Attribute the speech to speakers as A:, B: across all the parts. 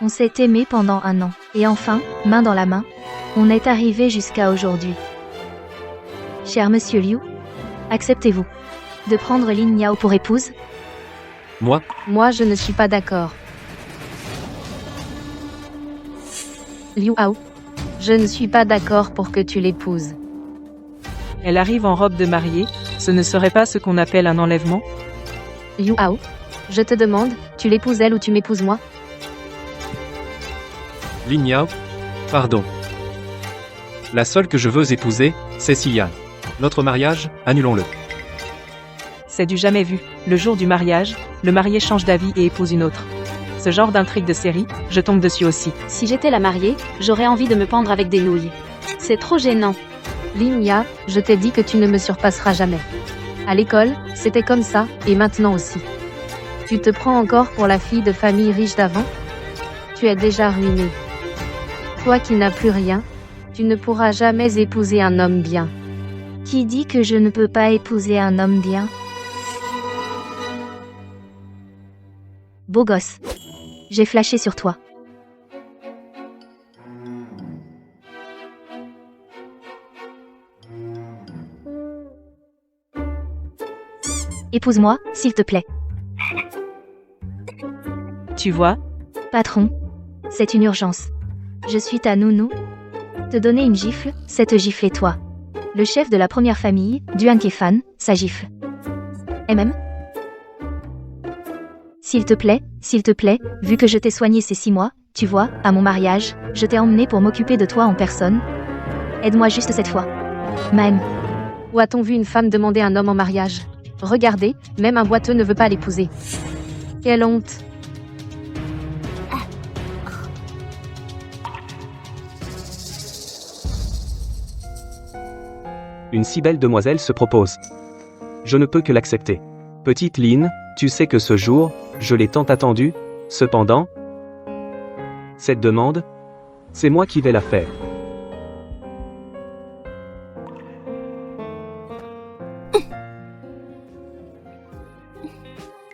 A: On s'est aimé pendant 1 an. Et enfin, main dans la main, on est arrivé jusqu'à aujourd'hui. Cher monsieur Liu, acceptez-vous de prendre Lin Yao pour épouse?
B: Moi,
C: Moi, je ne suis pas d'accord. Liu Hao, je ne suis pas d'accord pour que tu l'épouses.
D: Elle arrive en robe de mariée, ce ne serait pas ce qu'on appelle un enlèvement?
C: Liu Hao, je te demande, tu l'épouses elle ou tu m'épouses moi?
B: Lin Yao, pardon. La seule que je veux épouser, c'est Xiyan. Notre mariage, annulons-le.
D: C'est du jamais vu. Le jour du mariage, le marié change d'avis et épouse une autre. Ce genre d'intrigue de série, je tombe dessus aussi.
E: Si j'étais la mariée, j'aurais envie de me pendre avec des nouilles. C'est trop gênant.
C: Lin Ya, je t'ai dit que tu ne me surpasseras jamais. À l'école, c'était comme ça, et maintenant aussi. Tu te prends encore pour la fille de famille riche d'avant? Tu es déjà ruinée. Toi qui n'as plus rien, tu ne pourras jamais épouser un homme bien.
A: Qui dit que je ne peux pas épouser un homme bien? Beau gosse. J'ai flashé sur toi. Épouse-moi, s'il te plaît.
D: Tu vois,
A: Patron, c'est une urgence. Je suis ta nounou. Te donner une gifle, c'est te gifler toi. Le chef de la première famille, Duan Kefan, ça gifle. MM? S'il te plaît, vu que je t'ai soigné ces 6 mois, tu vois, à mon mariage, je t'ai emmené pour m'occuper de toi en personne. Aide-moi juste cette fois. Même.
C: Où a-t-on vu une femme demander un homme en mariage? Regardez, même un boiteux ne veut pas l'épouser. Quelle honte!
F: Une si belle demoiselle se propose. Je ne peux que l'accepter. Petite Lynn, tu sais que ce jour, je l'ai tant attendu, cependant, cette demande, c'est moi qui vais la faire.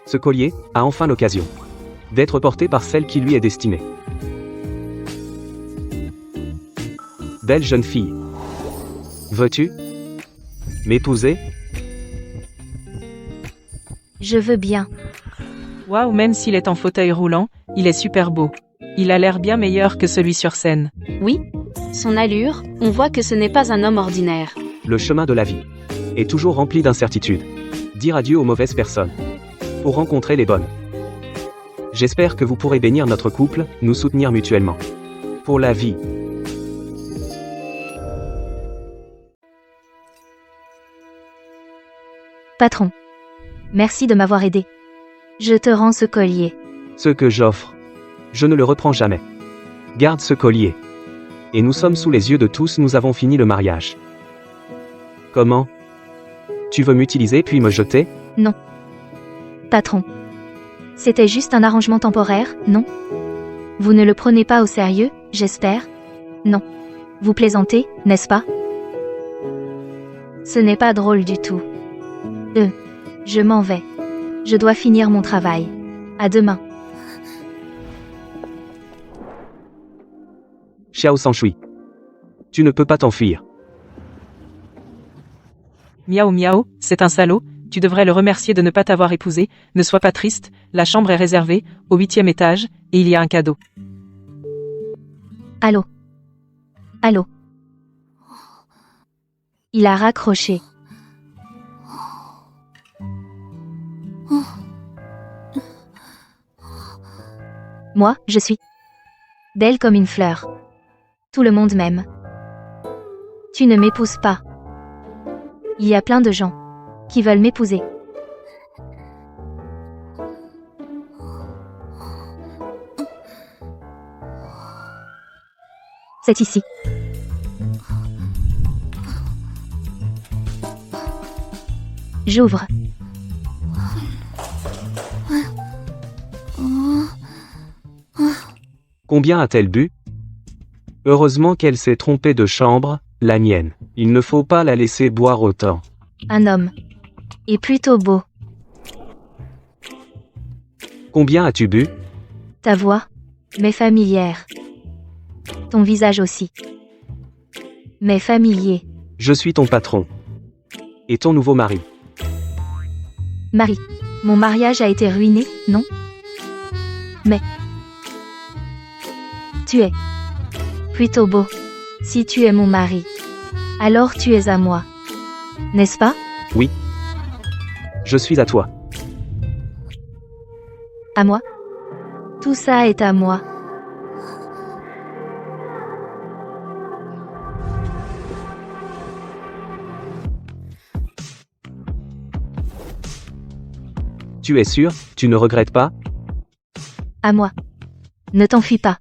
F: Ce collier a enfin l'occasion d'être porté par celle qui lui est destinée. Belle jeune fille. Veux-tu m'épouser?
A: Je veux bien.
D: waouh, même s'il est en fauteuil roulant, il est super beau. Il a l'air bien meilleur que celui sur scène.
E: Oui. Son allure, on voit que ce n'est pas un homme ordinaire.
F: Le chemin de la vie est toujours rempli d'incertitudes. Dire adieu aux mauvaises personnes pour rencontrer les bonnes. J'espère que vous pourrez bénir notre couple, nous soutenir mutuellement. Pour la vie.
A: Patron. Merci de m'avoir aidé. Je te rends ce collier.
F: Ce que j'offre, je ne le reprends jamais. Garde ce collier. Et nous sommes sous les yeux de tous, nous avons fini le mariage. Comment? Tu veux m'utiliser puis me jeter?
A: Non. Patron. C'était juste un arrangement temporaire, non? Vous ne le prenez pas au sérieux, j'espère? Non. Vous plaisantez, n'est-ce pas? Ce n'est pas drôle du tout. Je m'en vais. Je dois finir mon travail. À demain.
F: Xiao Sanshui. Tu ne peux pas t'enfuir.
D: Miao Miao, c'est un salaud, tu devrais le remercier de ne pas t'avoir épousé, ne sois pas triste, la chambre est réservée, au 8e étage, et il y a un cadeau.
A: Allô? Allô? Il a raccroché. Moi, je suis belle comme une fleur. Tout le monde m'aime. Tu ne m'épouses pas. Il y a plein de gens qui veulent m'épouser. C'est ici. J'ouvre.
F: Combien a-t-elle bu? Heureusement qu'elle s'est trompée de chambre, la mienne. Il ne faut pas la laisser boire autant.
A: Un homme. Et plutôt beau.
F: Combien as-tu bu?
A: Ta voix. mais familière. Ton visage aussi. Mais familier.
F: Je suis ton patron. Et ton nouveau mari.
A: Marie, mon mariage a été ruiné, non? Mais tu es plutôt beau. Si tu es mon mari, alors tu es à moi. N'est-ce pas?
F: Oui. Je suis à toi.
A: À moi? Tout ça est à moi.
F: Tu es sûr, tu ne regrettes pas?
A: À moi. Ne t'enfuis pas.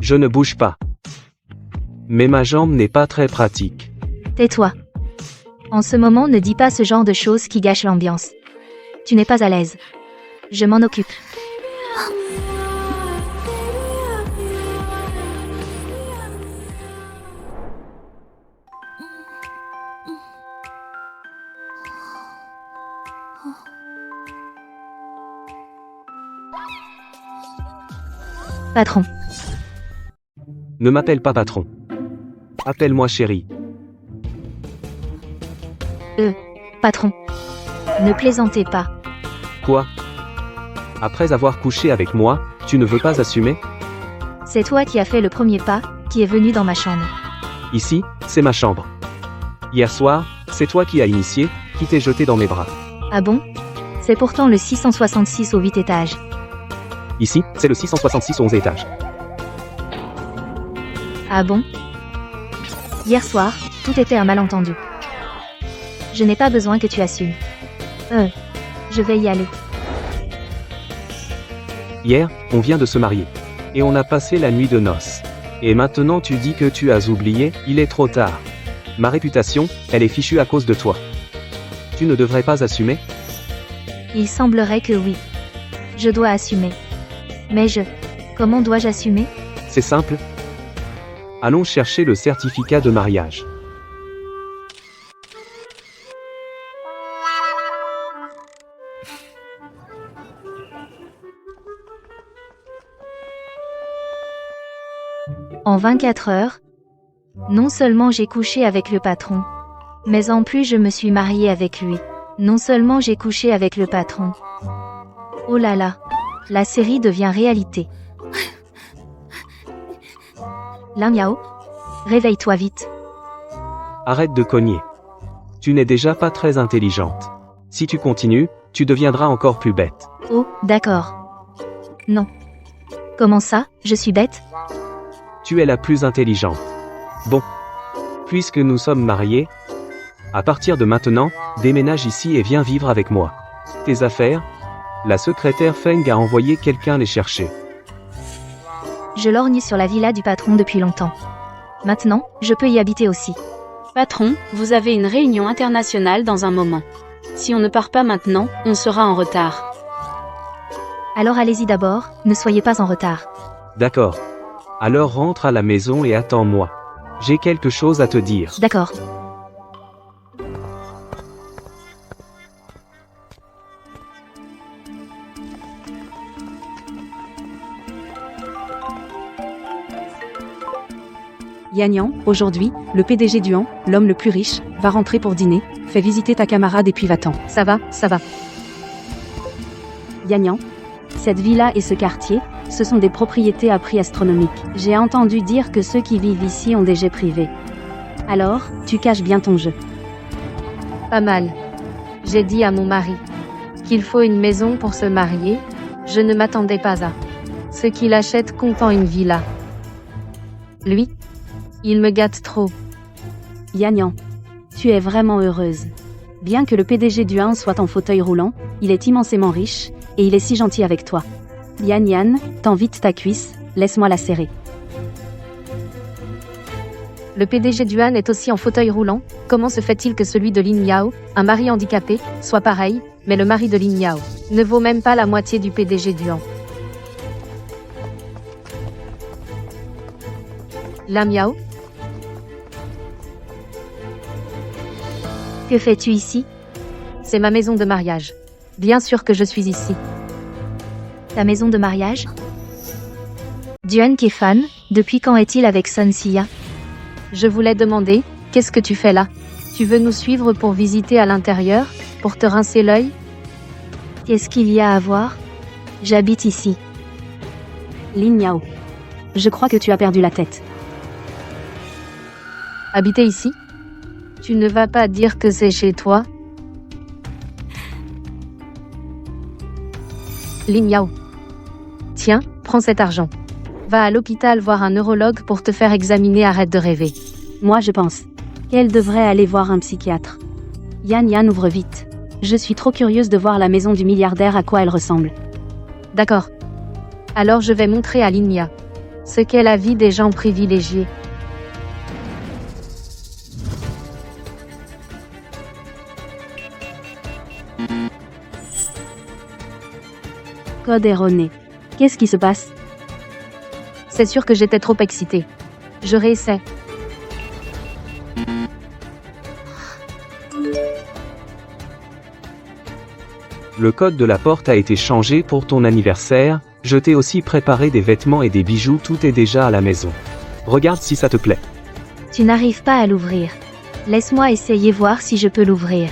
F: Je ne bouge pas. Mais ma jambe n'est pas très pratique.
A: Tais-toi. En ce moment, ne dis pas ce genre de choses qui gâchent l'ambiance. Tu n'es pas à l'aise. Je m'en occupe. Patron.
F: Ne m'appelle pas patron. Appelle-moi chérie.
A: Patron. Ne plaisantez pas.
F: Quoi? Après avoir couché avec moi, tu ne veux pas assumer?
A: C'est toi qui as fait le premier pas, qui est venu dans ma chambre.
F: Ici, c'est ma chambre. Hier soir, c'est toi qui as initié, qui t'es jeté dans mes bras.
A: Ah bon? C'est pourtant le 666 au 8 étages.
F: Ici, c'est le 666 au 11 étage.
A: Ah bon? Hier soir, tout était un malentendu. Je n'ai pas besoin que tu assumes. Je vais y aller.
F: Hier, on vient de se marier. Et on a passé la nuit de noces. Et maintenant tu dis que tu as oublié, il est trop tard. Ma réputation, elle est fichue à cause de toi. Tu ne devrais pas assumer?
A: Il semblerait que oui. Je dois assumer. Mais comment dois-je assumer?
F: C'est simple. Allons chercher le certificat de mariage.
A: En 24 heures, non seulement j'ai couché avec le patron, mais en plus je me suis mariée avec lui. Non seulement j'ai couché avec le patron. Oh là là, la série devient réalité. Lam Yao, réveille-toi vite.
F: Arrête de cogner. Tu n'es déjà pas très intelligente. Si tu continues, tu deviendras encore plus bête.
A: Oh, d'accord. Non. Comment ça, je suis bête?
F: Tu es la plus intelligente. Bon. Puisque nous sommes mariés, à partir de maintenant, déménage ici et viens vivre avec moi. Tes affaires? La secrétaire Feng a envoyé quelqu'un les chercher.
A: Je lorgne sur la villa du patron depuis longtemps. Maintenant, je peux y habiter aussi.
E: Patron, vous avez une réunion internationale dans un moment. Si on ne part pas maintenant, on sera en retard.
A: Alors allez-y d'abord, ne soyez pas en retard.
F: D'accord. Alors rentre à la maison et attends-moi. J'ai quelque chose à te dire.
A: D'accord.
C: Yanyan, aujourd'hui, le PDG d'Uan, l'homme le plus riche, va rentrer pour dîner, fais visiter ta camarade et puis va-t'en. Ça va, ça va. Yanyan, cette villa et ce quartier, ce sont des propriétés à prix astronomique. J'ai entendu dire que ceux qui vivent ici ont des jets privés. Alors, tu caches bien ton jeu. Pas mal. J'ai dit à mon mari qu'il faut une maison pour se marier. Je ne m'attendais pas à ce qu'il achète comptant une villa. Lui, il me gâte trop. Yanyan, tu es vraiment heureuse. Bien que le PDG du 1 soit en fauteuil roulant, il est immensément riche, et il est si gentil avec toi. Yan, tends vite ta cuisse, laisse-moi la serrer. Le PDG du Han est aussi en fauteuil roulant. Comment se fait-il que celui de Lin Yao, un mari handicapé, soit pareil, mais le mari de Lin Yao ne vaut même pas la moitié du PDG du Han. Lam Yao,
A: que fais-tu ici?
C: c'est ma maison de mariage. Bien sûr que je suis ici.
A: Ta maison de mariage? Duan Kefan, depuis quand est-il avec Sun Sia?
C: Je voulais demander, qu'est-ce que tu fais là? Tu veux nous suivre pour visiter à l'intérieur, pour te rincer l'œil?
A: Qu'est-ce qu'il y a à voir? J'habite ici.
E: Lin Yao. Je crois que tu as perdu la tête.
C: Habiter ici? Tu ne vas pas dire que c'est chez toi? Lin Yao. Tiens, prends cet argent. Va à l'hôpital voir un neurologue pour te faire examiner, arrête de rêver.
E: Moi je pense qu'elle devrait aller voir un psychiatre. Yan ouvre vite. Je suis trop curieuse de voir la maison du milliardaire, à quoi elle ressemble.
C: D'accord. Alors je vais montrer à Linia ce qu'est la vie des gens privilégiés.
E: Code erroné. Qu'est-ce qui se passe?
C: C'est sûr que j'étais trop excitée. Je réessaie.
F: Le code de la porte a été changé pour ton anniversaire, je t'ai aussi préparé des vêtements et des bijoux, tout est déjà à la maison. Regarde si ça te plaît.
A: Tu n'arrives pas à l'ouvrir. Laisse-moi essayer voir si je peux l'ouvrir.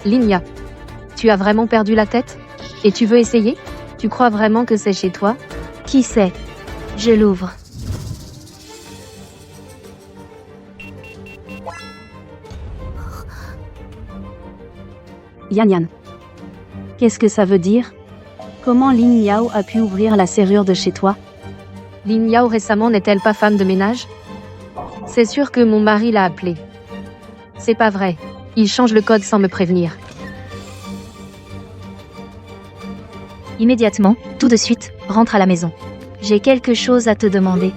C: Linia, tu as vraiment perdu la tête? Et tu veux essayer? Tu crois vraiment que c'est chez toi?
A: Qui sait? Je l'ouvre.
E: Yan. Qu'est-ce que ça veut dire? Comment Lin Yao a pu ouvrir la serrure de chez toi?
C: Lin Yao récemment n'est-elle pas femme de ménage? C'est sûr que mon mari l'a appelée. C'est pas vrai. Il change le code sans me prévenir.
A: Immédiatement, tout de suite, rentre à la maison. J'ai quelque chose à te demander.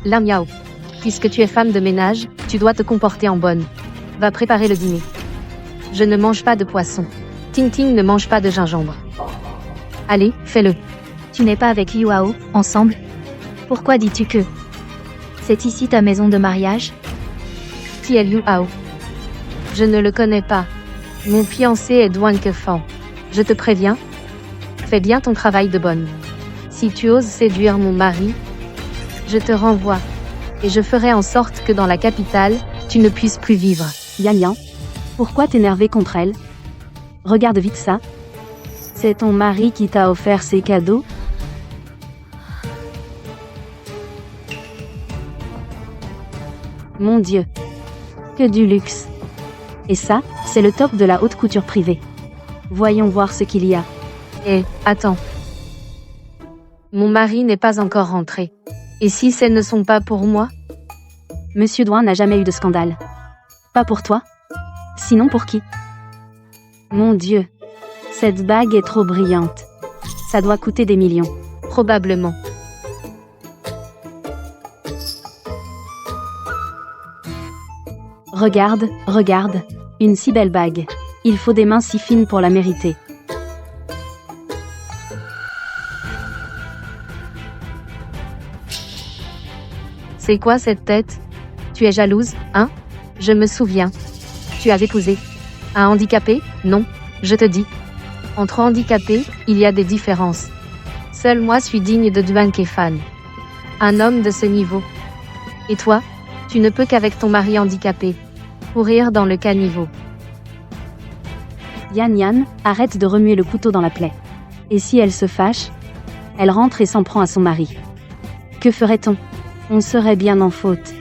C: Lin Yao, puisque tu es femme de ménage, tu dois te comporter en bonne. Va préparer le dîner. Je ne mange pas de poisson. Ting Ting ne mange pas de gingembre. Allez, fais-le.
A: Tu n'es pas avec Yuao, ensemble? Pourquoi dis-tu que? C'est ici ta maison de mariage?
C: Qui est Yuao? Je ne le connais pas. Mon fiancé est Duan Kefan. Je te préviens. Fais bien ton travail de bonne. Si tu oses séduire mon mari, je te renvoie. Et je ferai en sorte que dans la capitale, tu ne puisses plus vivre.
E: Yan, pourquoi t'énerver contre elle? Regarde vite ça. C'est ton mari qui t'a offert ces cadeaux? Mon Dieu. Que du luxe. Et ça, c'est le top de la haute couture privée. Voyons voir ce qu'il y a.
C: Attends. Mon mari n'est pas encore rentré. Et si ces ne sont pas pour moi?
E: Monsieur Duan n'a jamais eu de scandale. Pas pour toi? Sinon pour qui? Mon Dieu. Cette bague est trop brillante. Ça doit coûter des millions.
C: Probablement.
E: Regarde, regarde. Une si belle bague. Il faut des mains si fines pour la mériter.
C: C'est quoi cette tête? Tu es jalouse, hein? Je me souviens. Tu as épousé un handicapé? Non, je te dis. Entre handicapés, il y a des différences. Seul moi suis digne de Duan Kefan. Un homme de ce niveau. Et toi, tu ne peux qu'avec ton mari handicapé courir dans le caniveau.
E: Yan, arrête de remuer le couteau dans la plaie. Et si elle se fâche? Elle rentre et s'en prend à son mari. Que ferait-on? On serait bien en faute.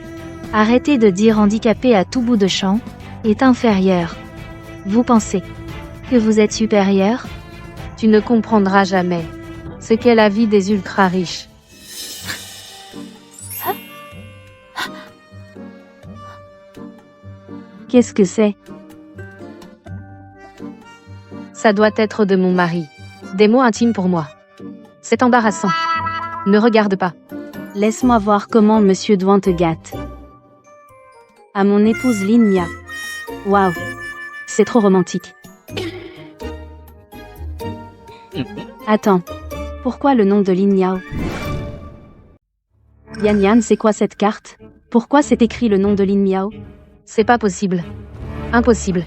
A: Arrêtez de dire handicapé à tout bout de champ, est inférieur. Vous pensez que vous êtes supérieur?
C: Tu ne comprendras jamais ce qu'est la vie des ultra-riches.
E: Qu'est-ce que c'est?
C: Ça doit être de mon mari. Des mots intimes pour moi. C'est embarrassant. Ne regarde pas.
E: Laisse-moi voir comment Monsieur Duan te gâte. À mon épouse Linia. Waouh. C'est trop romantique. Attends. Pourquoi le nom de Lin Yao? Yan Yan, c'est quoi cette carte? Pourquoi c'est écrit le nom de Lin Miao?
C: C'est pas possible. Impossible.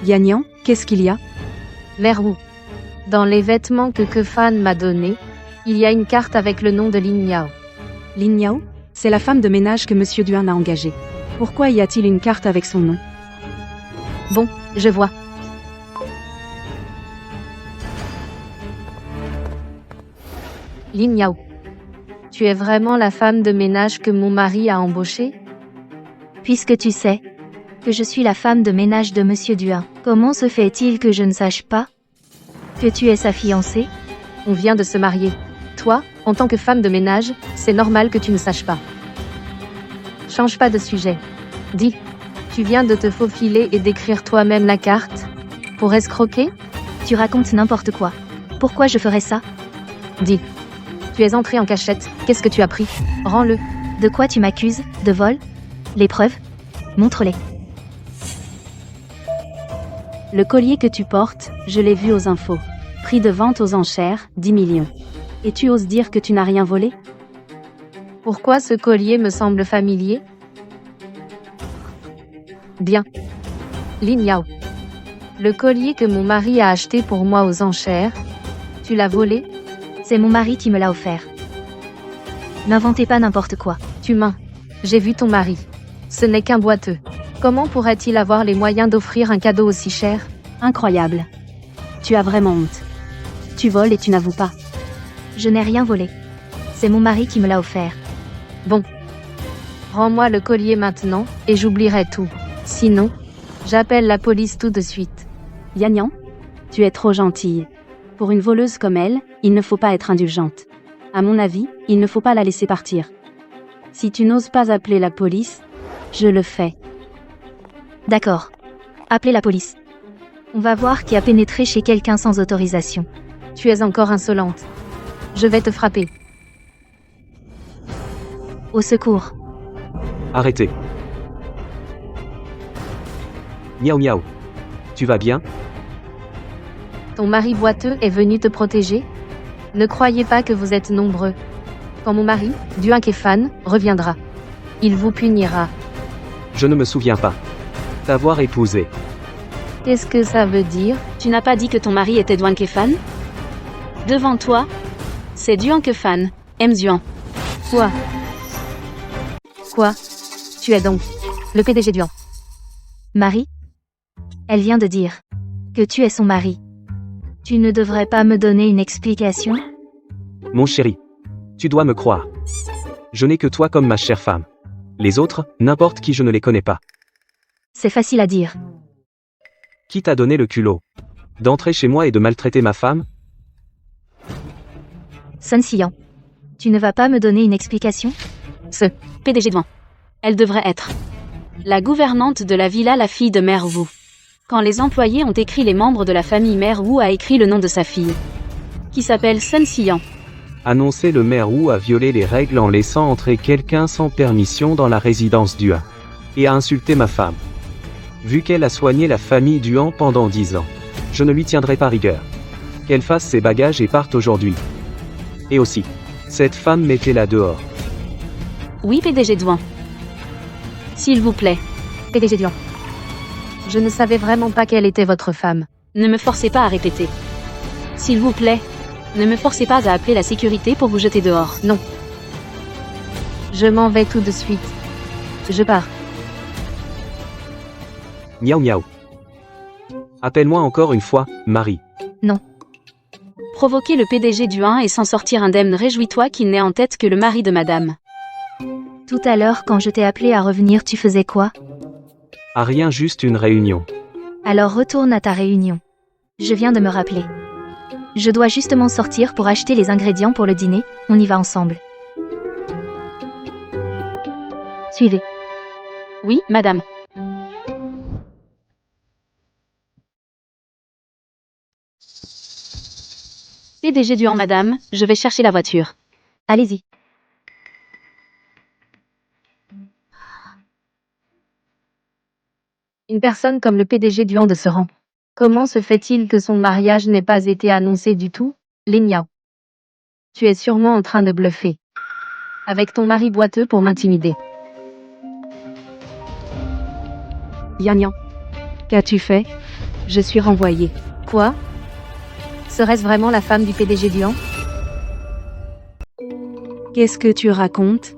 E: Yan Yan, qu'est-ce qu'il y a?
C: Mère Wu. Dans les vêtements que Fan m'a donnés, il y a une carte avec le nom de Lin Yao.
E: Lin Yao? C'est la femme de ménage que Monsieur Duan a engagée. Pourquoi y a-t-il une carte avec son nom?
C: Bon, je vois. Lin Yao. Tu es vraiment la femme de ménage que mon mari a embauchée?
A: Puisque tu sais que je suis la femme de ménage de Monsieur Duin, comment se fait-il que je ne sache pas que tu es sa fiancée?
C: On vient de se marier. Toi, en tant que femme de ménage, c'est normal que tu ne saches pas. Change pas de sujet. Dis, tu viens de te faufiler et d'écrire toi-même la carte pour escroquer?
A: Tu racontes n'importe quoi. Pourquoi je ferais ça?
C: Dis, tu es entré en cachette, qu'est-ce que tu as pris? Rends-le.
A: De quoi tu m'accuses? De vol? Les preuves? Montre-les.
E: Le collier que tu portes, je l'ai vu aux infos. Prix de vente aux enchères, 10 millions. Et tu oses dire que tu n'as rien volé?
C: Pourquoi ce collier me semble familier? Bien. Lin Yao. Le collier que mon mari a acheté pour moi aux enchères, tu l'as volé?
A: C'est mon mari qui me l'a offert. N'inventez pas n'importe quoi.
C: Tu mens. J'ai vu ton mari. Ce n'est qu'un boiteux. Comment pourrait-il avoir les moyens d'offrir un cadeau aussi cher?
E: Incroyable. Tu as vraiment honte. Tu voles et tu n'avoues pas.
A: Je n'ai rien volé. C'est mon mari qui me l'a offert.
C: Bon. Rends-moi le collier maintenant, et j'oublierai tout. Sinon, j'appelle la police tout de suite.
E: Yan Yan, tu es trop gentille. Pour une voleuse comme elle, il ne faut pas être indulgente. À mon avis, il ne faut pas la laisser partir. Si tu n'oses pas appeler la police, je le fais.
A: D'accord. Appelez la police. On va voir qui a pénétré chez quelqu'un sans autorisation.
C: Tu es encore insolente. Je vais te frapper.
A: Au secours.
F: Arrêtez. Miaou miaou. Tu vas bien?
C: Ton mari boiteux est venu te protéger? Ne croyez pas que vous êtes nombreux. Quand mon mari, Duan Fan, reviendra, il vous punira.
F: Je ne me souviens pas t'avoir épousé.
C: Qu'est-ce que ça veut dire?
E: Tu n'as pas dit que ton mari était Duan Fan? Devant toi, c'est Duan Fan, M. Duan.
C: Quoi? Quoi? Tu es donc le PDG Duan?
A: Marie? Elle vient de dire que tu es son mari. Tu ne devrais pas me donner une explication?
F: Mon chéri, tu dois me croire. Je n'ai que toi comme ma chère femme. Les autres, n'importe qui, je ne les connais pas.
A: C'est facile à dire.
F: Qui t'a donné le culot d'entrer chez moi et de maltraiter ma femme?
A: Sun Xian. Tu ne vas pas me donner une explication?
E: Ce PDG Duan. Elle devrait être la gouvernante de la villa, la fille de Mère Wu. Quand les employés ont écrit, les membres de la famille Mère Wu a écrit le nom de sa fille, qui s'appelle Sun Xian.
F: Annoncer le maire Wu a violé les règles en laissant entrer quelqu'un sans permission dans la résidence Duan. Et a insulté ma femme. Vu qu'elle a soigné la famille Duan pendant 10 ans, je ne lui tiendrai pas rigueur. Qu'elle fasse ses bagages et parte aujourd'hui. Et aussi, cette femme, mettez-la dehors.
E: Oui, PDG Duan. S'il vous plaît.
C: PDG Duan. Je ne savais vraiment pas qu'elle était votre femme.
E: Ne me forcez pas à répéter. S'il vous plaît. Ne me forcez pas à appeler la sécurité pour vous jeter dehors.
C: Non. Je m'en vais tout de suite. Je pars.
F: Miaou miaou. Appelle-moi encore une fois, Marie.
A: Non.
E: Provoquer le PDG Duan et s'en sortir indemne, réjouis-toi qu'il n'ait en tête que le mari de madame.
A: Tout à l'heure, quand je t'ai appelé à revenir, tu faisais quoi?
F: Ah rien, juste une réunion.
A: Alors retourne à ta réunion. Je viens de me rappeler. Je dois justement sortir pour acheter les ingrédients pour le dîner, on y va ensemble. Suivez.
E: Oui, madame. PDG Duan, madame, je vais chercher la voiture.
A: Allez-y.
C: Une personne comme le PDG du Han de ce rang. Comment se fait-il que son mariage n'ait pas été annoncé du tout? Lin Yao. Tu es sûrement en train de bluffer. Avec ton mari boiteux pour m'intimider.
E: Yan Yan. Qu'as-tu fait? Je suis renvoyée.
C: Quoi? Serait-ce vraiment la femme du PDG du Han?
E: Qu'est-ce que tu racontes?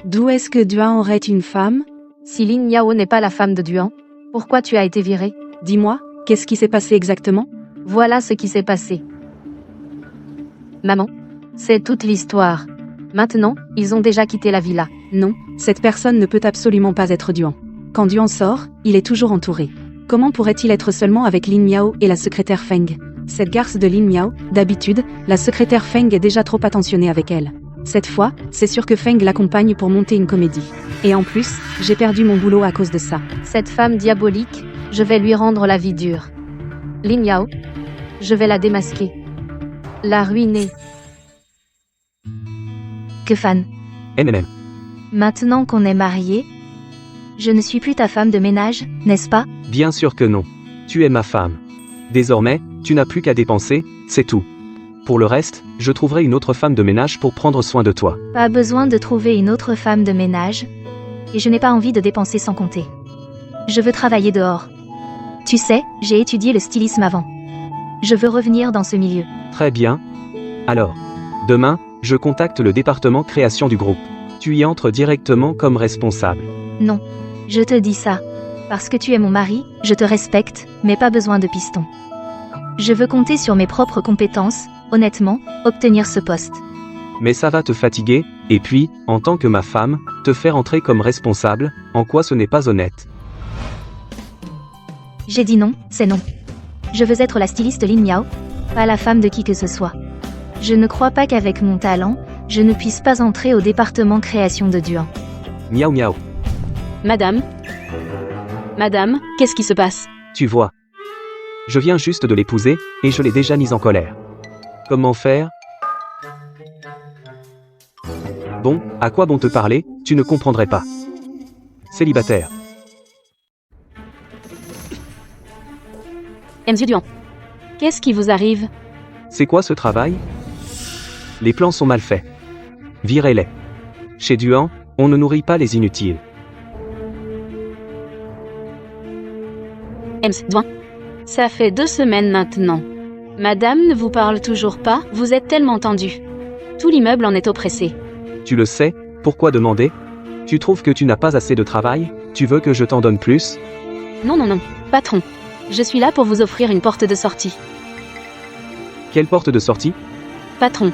E: D'où est-ce que Duan aurait une femme?
C: Si Lin Yao n'est pas la femme de Duan, pourquoi tu as été viré?
E: Dis-moi, qu'est-ce qui s'est passé exactement?
C: Voilà ce qui s'est passé. Maman, c'est toute l'histoire. Maintenant, ils ont déjà quitté la villa.
E: Non, cette personne ne peut absolument pas être Duan. Quand Duan sort, il est toujours entouré. Comment pourrait-il être seulement avec Lin Miao et la secrétaire Feng? Cette garce de Lin Miao, d'habitude, la secrétaire Feng est déjà trop attentionnée avec elle. Cette fois, c'est sûr que Feng l'accompagne pour monter une comédie. Et en plus, j'ai perdu mon boulot à cause de ça.
C: Cette femme diabolique, je vais lui rendre la vie dure. Lin Yao, je vais la démasquer. La ruiner.
A: Que fan.
F: NNM.
A: Maintenant qu'on est mariés, je ne suis plus ta femme de ménage, n'est-ce pas?
F: Bien sûr que non. Tu es ma femme. Désormais, tu n'as plus qu'à dépenser, c'est tout. Pour le reste, je trouverai une autre femme de ménage pour prendre soin de toi.
A: Pas besoin de trouver une autre femme de ménage. Et je n'ai pas envie de dépenser sans compter. Je veux travailler dehors. Tu sais, j'ai étudié le stylisme avant. Je veux revenir dans ce milieu.
F: Très bien. Alors, demain, je contacte le département création du groupe. Tu y entres directement comme responsable.
A: Non. Je te dis ça. Parce que tu es mon mari, je te respecte, mais pas besoin de piston. Je veux compter sur mes propres compétences, honnêtement, obtenir ce poste.
F: Mais ça va te fatiguer, et puis, en tant que ma femme, te faire entrer comme responsable, en quoi ce n'est pas honnête.
A: J'ai dit non, c'est non. Je veux être la styliste Lin Miao, pas la femme de qui que ce soit. Je ne crois pas qu'avec mon talent, je ne puisse pas entrer au département création de Duan.
F: Miaou miaou.
E: Madame? Madame, qu'est-ce qui se passe?
F: Tu vois. Je viens juste de l'épouser, et je l'ai déjà mise en colère. Comment faire? Bon, à quoi bon te parler, tu ne comprendrais pas. Célibataire.
E: Monsieur Duan. Qu'est-ce qui vous arrive?
F: C'est quoi ce travail? Les plans sont mal faits. Virez-les. Chez Duan, on ne nourrit pas les inutiles.
E: Duan. Ça fait 2 semaines maintenant. Madame ne vous parle toujours pas, vous êtes tellement tendu. Tout l'immeuble en est oppressé.
F: Tu le sais, pourquoi demander? Tu trouves que tu n'as pas assez de travail? Tu veux que je t'en donne plus?
E: Non, non, non, patron. Je suis là pour vous offrir une porte de sortie.
F: Quelle porte de sortie?
E: Patron.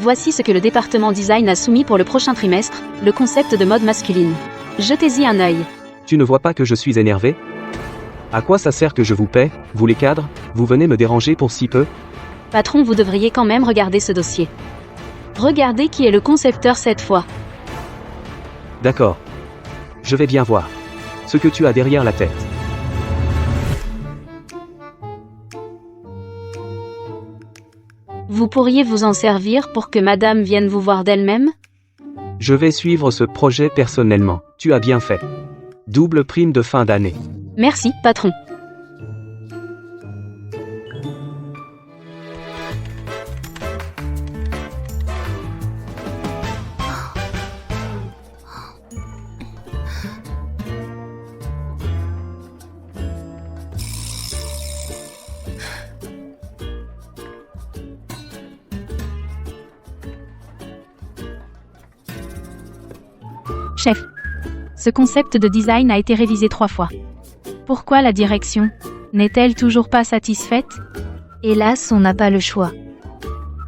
E: Voici ce que le département design a soumis pour le prochain trimestre, le concept de mode masculine. Jetez-y un œil.
F: Tu ne vois pas que je suis énervé? À quoi ça sert que je vous paie, vous les cadres? Vous venez me déranger pour si peu?
E: Patron, vous devriez quand même regarder ce dossier. Regardez qui est le concepteur cette fois.
F: D'accord. Je vais bien voir. Ce que tu as derrière la tête.
E: Vous pourriez vous en servir pour que madame vienne vous voir d'elle-même?
F: Je vais suivre ce projet personnellement. Tu as bien fait. Double prime de fin d'année.
E: Merci, patron.
G: Chef, ce concept de design a été révisé 3 fois. Pourquoi la direction n'est-elle toujours pas satisfaite?
A: Hélas, on n'a pas le choix.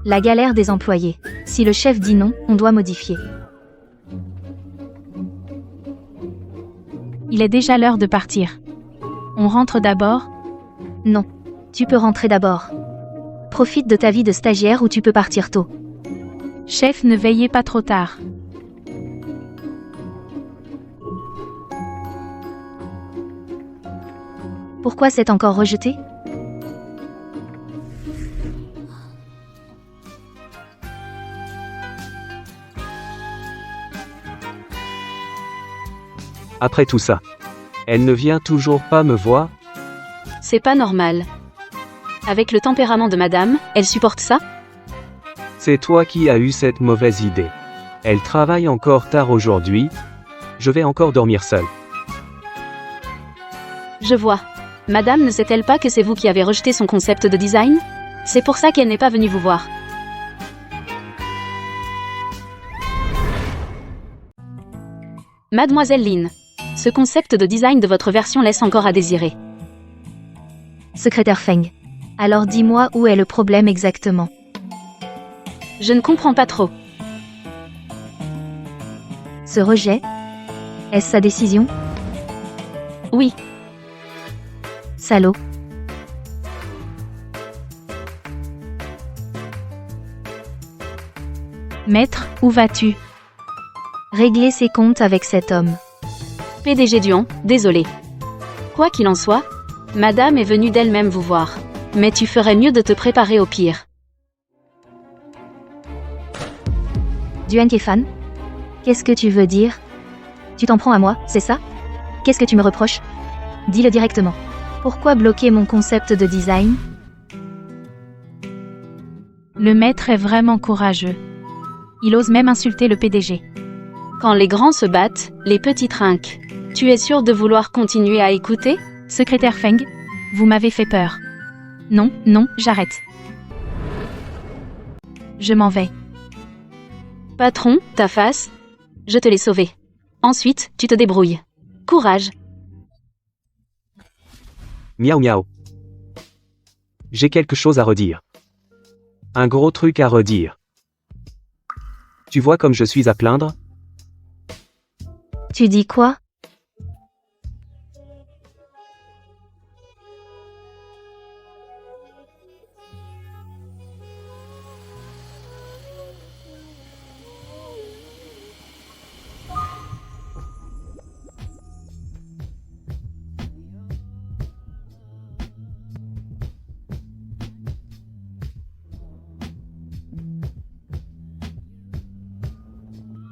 A: La galère des employés. Si le chef dit non, on doit modifier.
G: Il est déjà l'heure de partir. On rentre d'abord?
A: Non. Tu peux rentrer d'abord. Profite de ta vie de stagiaire ou tu peux partir tôt.
G: Chef, ne veillez pas trop tard.
A: Pourquoi c'est encore rejeté?
F: Après tout ça. Elle ne vient toujours pas me voir?
E: C'est pas normal. Avec le tempérament de madame, elle supporte ça?
F: C'est toi qui as eu cette mauvaise idée. Elle travaille encore tard aujourd'hui. Je vais encore dormir seul.
E: Je vois. Madame ne sait-elle pas que c'est vous qui avez rejeté son concept de design? C'est pour ça qu'elle n'est pas venue vous voir. Mademoiselle Lynn, ce concept de design de votre version laisse encore à désirer.
A: Secrétaire Feng. Alors dis-moi où est le problème exactement.
E: Je ne comprends pas trop.
A: Ce rejet? Est-ce sa décision?
E: Oui,
A: Salaud.
G: Maître, où vas-tu?
A: Régler ses comptes avec cet homme.
E: PDG Duan, désolé. Quoi qu'il en soit, madame est venue d'elle-même vous voir. Mais tu ferais mieux de te préparer au pire.
A: Duan Kefan? Qu'est-ce que tu veux dire? Tu t'en prends à moi, c'est ça? Qu'est-ce que tu me reproches? Dis-le directement. Pourquoi bloquer mon concept de design?
G: Le maître est vraiment courageux. Il ose même insulter le PDG.
E: Quand les grands se battent, les petits trinquent. Tu es sûr de vouloir continuer à écouter?
G: Secrétaire Feng, vous m'avez fait peur. Non, non, j'arrête. Je m'en vais.
E: Patron, ta face? Je te l'ai sauvé. Ensuite, tu te débrouilles. Courage.
F: Miaou miaou. J'ai quelque chose à redire. Un gros truc à redire. Tu vois comme je suis à plaindre?
A: Tu dis quoi?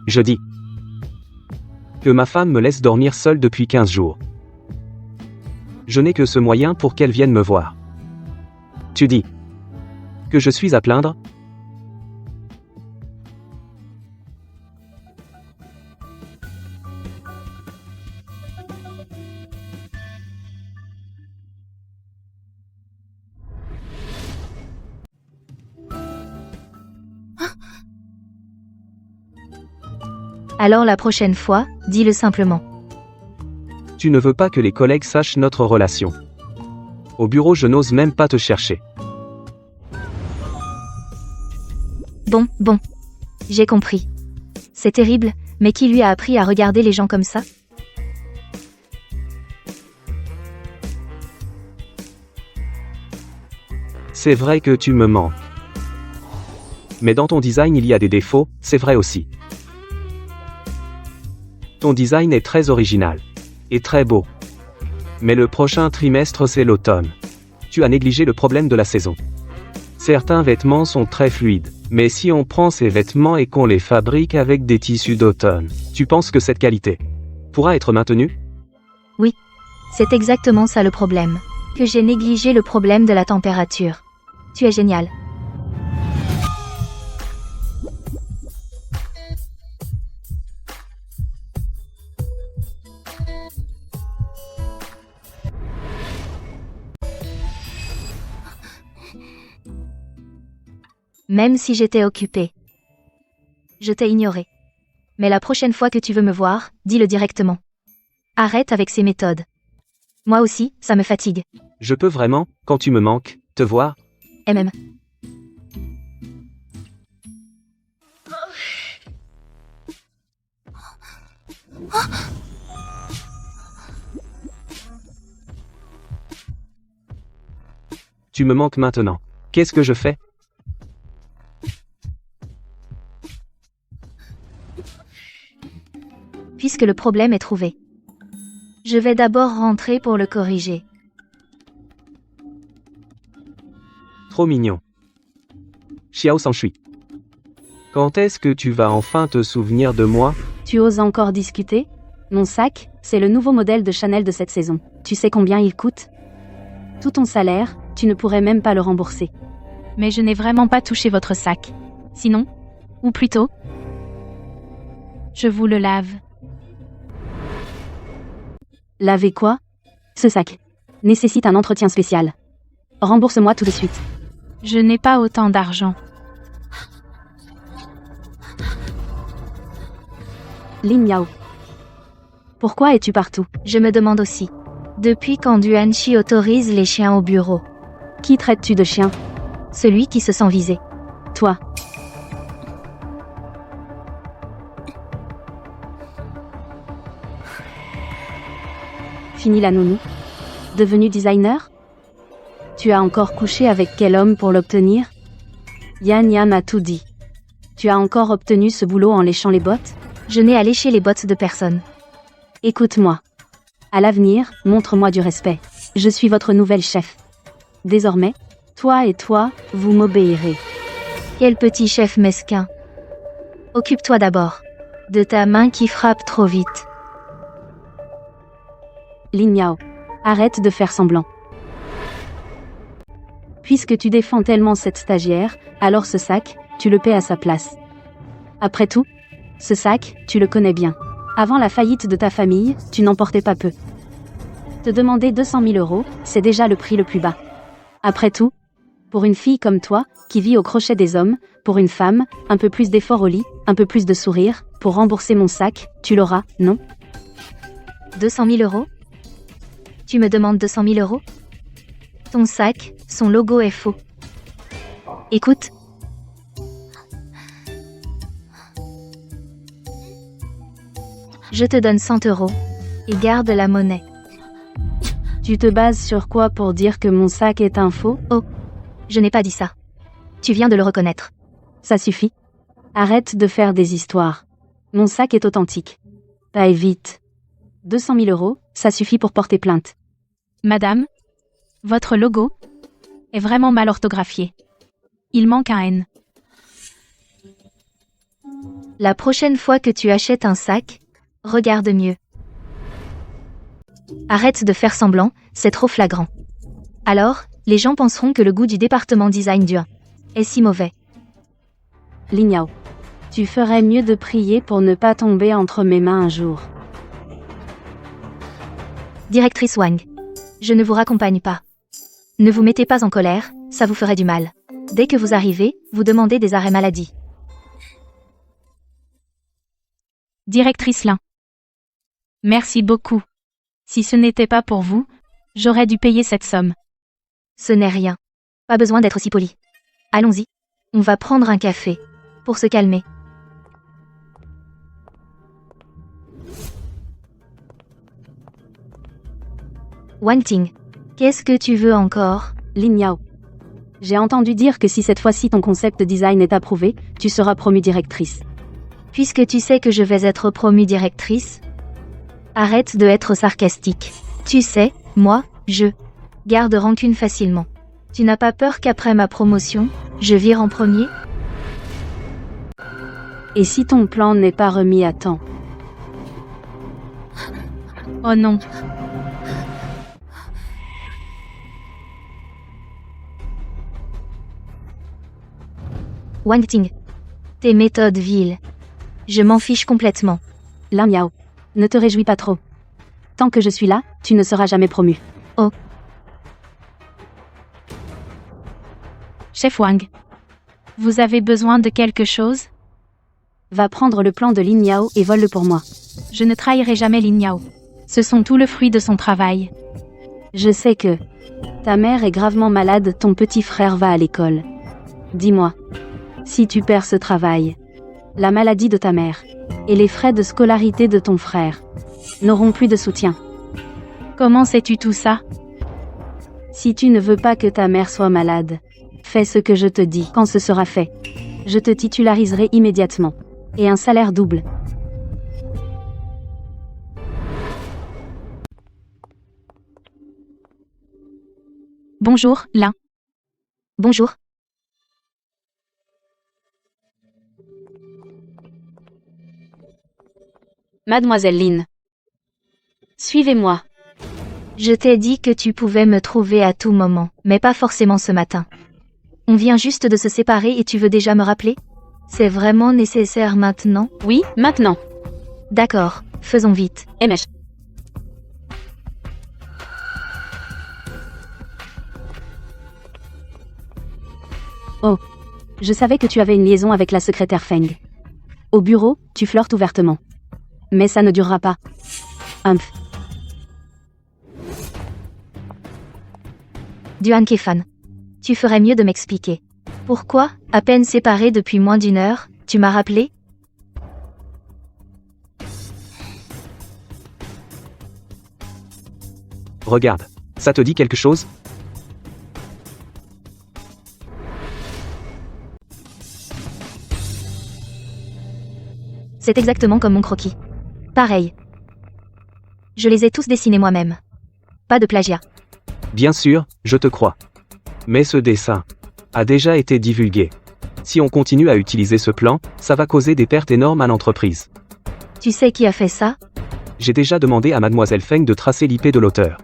F: Je dis que ma femme me laisse dormir seule depuis 15 jours. Je n'ai que ce moyen pour qu'elle vienne me voir. Tu dis que je suis à plaindre?
A: Alors la prochaine fois, dis-le simplement.
F: Tu ne veux pas que les collègues sachent notre relation. Au bureau, je n'ose même pas te chercher.
A: Bon. J'ai compris. C'est terrible, mais qui lui a appris à regarder les gens comme ça?
F: C'est vrai que tu me manques. Mais dans ton design, il y a des défauts, c'est vrai aussi. Ton design est très original. Et très beau. Mais le prochain trimestre, c'est l'automne. Tu as négligé le problème de la saison. Certains vêtements sont très fluides. Mais si on prend ces vêtements et qu'on les fabrique avec des tissus d'automne, tu penses que cette qualité pourra être maintenue?
A: Oui. C'est exactement ça le problème. Que j'ai négligé le problème de la température. Tu es génial. Même si j'étais occupée. Je t'ai ignoré. Mais la prochaine fois que tu veux me voir, dis-le directement. Arrête avec ces méthodes. Moi aussi, ça me fatigue.
F: Je peux vraiment, quand tu me manques, te voir?
A: MM.
F: Tu me manques maintenant. Qu'est-ce que je fais?
A: Puisque le problème est trouvé. Je vais d'abord rentrer pour le corriger.
F: Trop mignon. Xiao Sanshui. Quand est-ce que tu vas enfin te souvenir de moi?
E: Tu oses encore discuter? Mon sac, C'est le nouveau modèle de Chanel de cette saison. Tu sais combien il coûte? Tout ton salaire, tu ne pourrais même pas le rembourser.
G: Mais je n'ai vraiment pas touché votre sac. Sinon, ou plutôt, je vous le lave.
E: Laver quoi? Ce sac nécessite un entretien spécial. Rembourse-moi tout de suite.
G: Je n'ai pas autant d'argent.
E: Lin Yao. Pourquoi es-tu partout?
A: Je me demande aussi. Depuis quand Duanqi autorise les chiens au bureau?
E: Qui traites-tu de chien?
A: Celui qui se sent visé.
E: Toi. Fini la nounou? Devenu designer? Tu as encore couché avec quel homme pour l'obtenir? Yan m'a tout dit. Tu as encore obtenu ce boulot en léchant les bottes?
A: Je n'ai à lécher les bottes de personne.
E: Écoute-moi. À l'avenir, montre-moi du respect. Je suis votre nouvelle chef. Désormais, toi et toi, vous m'obéirez.
A: Quel petit chef mesquin. Occupe-toi d'abord de ta main qui frappe trop vite.
E: Lin Miao. Arrête de faire semblant. Puisque tu défends tellement cette stagiaire, alors ce sac, tu le paies à sa place. Après tout, ce sac, tu le connais bien. Avant la faillite de ta famille, tu n'en portais pas peu. Te demander 200 000 euros, c'est déjà le prix le plus bas. Après tout, pour une fille comme toi, qui vit au crochet des hommes, pour une femme, un peu plus d'effort au lit, un peu plus de sourire, pour rembourser mon sac, tu l'auras, non?
A: 200 000 euros? Tu me demandes 200 000 euros? Ton sac, son logo est faux. Écoute. Je te donne 100 euros. Et garde la monnaie.
E: Tu te bases sur quoi pour dire que mon sac est un faux?
A: Oh, je n'ai pas dit ça. Tu viens de le reconnaître.
E: Ça suffit. Arrête de faire des histoires. Mon sac est authentique. Paye vite. 200 000 euros, ça suffit pour porter plainte.
G: Madame, votre logo est vraiment mal orthographié. Il manque un N.
A: La prochaine fois que tu achètes un sac, regarde mieux. Arrête de faire semblant, c'est trop flagrant. Alors, les gens penseront que le goût du département design du 1 est si mauvais.
E: Lin Yao. Tu ferais mieux de prier pour ne pas tomber entre mes mains un jour.
A: Directrice Wang. Je ne vous raccompagne pas. Ne vous mettez pas en colère, ça vous ferait du mal. Dès que vous arrivez, vous demandez des arrêts maladie.
G: Directrice Lin. Merci beaucoup. Si ce n'était pas pour vous, j'aurais dû payer cette somme.
A: Ce n'est rien. Pas besoin d'être si poli. Allons-y. On va prendre un café. Pour se calmer. Wang Ting. Qu'est-ce que tu veux encore?
E: Lin Yao. J'ai entendu dire que si cette fois-ci ton concept de design est approuvé, tu seras promue directrice.
A: Puisque tu sais que je vais être promue directrice, arrête de être sarcastique. Tu sais, moi, je garde rancune facilement. Tu n'as pas peur qu'après ma promotion, je vire en premier?
E: Et si ton plan n'est pas remis à temps?
G: Oh non.
A: Wang Ting. Tes méthodes viles. Je m'en fiche complètement.
E: Lin Yao. Ne te réjouis pas trop. Tant que je suis là, tu ne seras jamais promu.
A: Oh.
G: Chef Wang. Vous avez besoin de quelque chose?
E: Va prendre le plan de Lin Yao et vole-le pour moi.
G: Je ne trahirai jamais Lin Yao. Ce sont tout le fruit de son travail.
E: Je sais que ta mère est gravement malade, ton petit frère va à l'école. Dis-moi, si tu perds ce travail, la maladie de ta mère et les frais de scolarité de ton frère n'auront plus de soutien.
G: Comment sais-tu tout ça?
E: Si tu ne veux pas que ta mère soit malade, fais ce que je te dis. Quand ce sera fait, je te titulariserai immédiatement. Et un salaire double.
G: Bonjour, Lin.
A: Bonjour.
E: Mademoiselle Lin. Suivez-moi.
A: Je t'ai dit que tu pouvais me trouver à tout moment, mais pas forcément ce matin. On vient juste de se séparer et tu veux déjà me rappeler? C'est vraiment nécessaire maintenant?
E: Oui, maintenant.
A: D'accord, faisons vite.
E: Emesh. Oh. Je savais que tu avais une liaison avec la secrétaire Feng. Au bureau, tu flirtes ouvertement. Mais ça ne durera pas. Humph.
A: Duan Kefan. Tu ferais mieux de m'expliquer. Pourquoi, à peine séparés depuis moins d'une heure, tu m'as rappelé?
F: Regarde. Ça te dit quelque chose?
A: C'est exactement comme mon croquis. Pareil. Je les ai tous dessinés moi-même. Pas de plagiat.
F: Bien sûr, je te crois. Mais ce dessin a déjà été divulgué. Si on continue à utiliser ce plan, ça va causer des pertes énormes à l'entreprise.
A: Tu sais qui a fait ça?
F: J'ai déjà demandé à Mademoiselle Feng de tracer l'IP de l'auteur.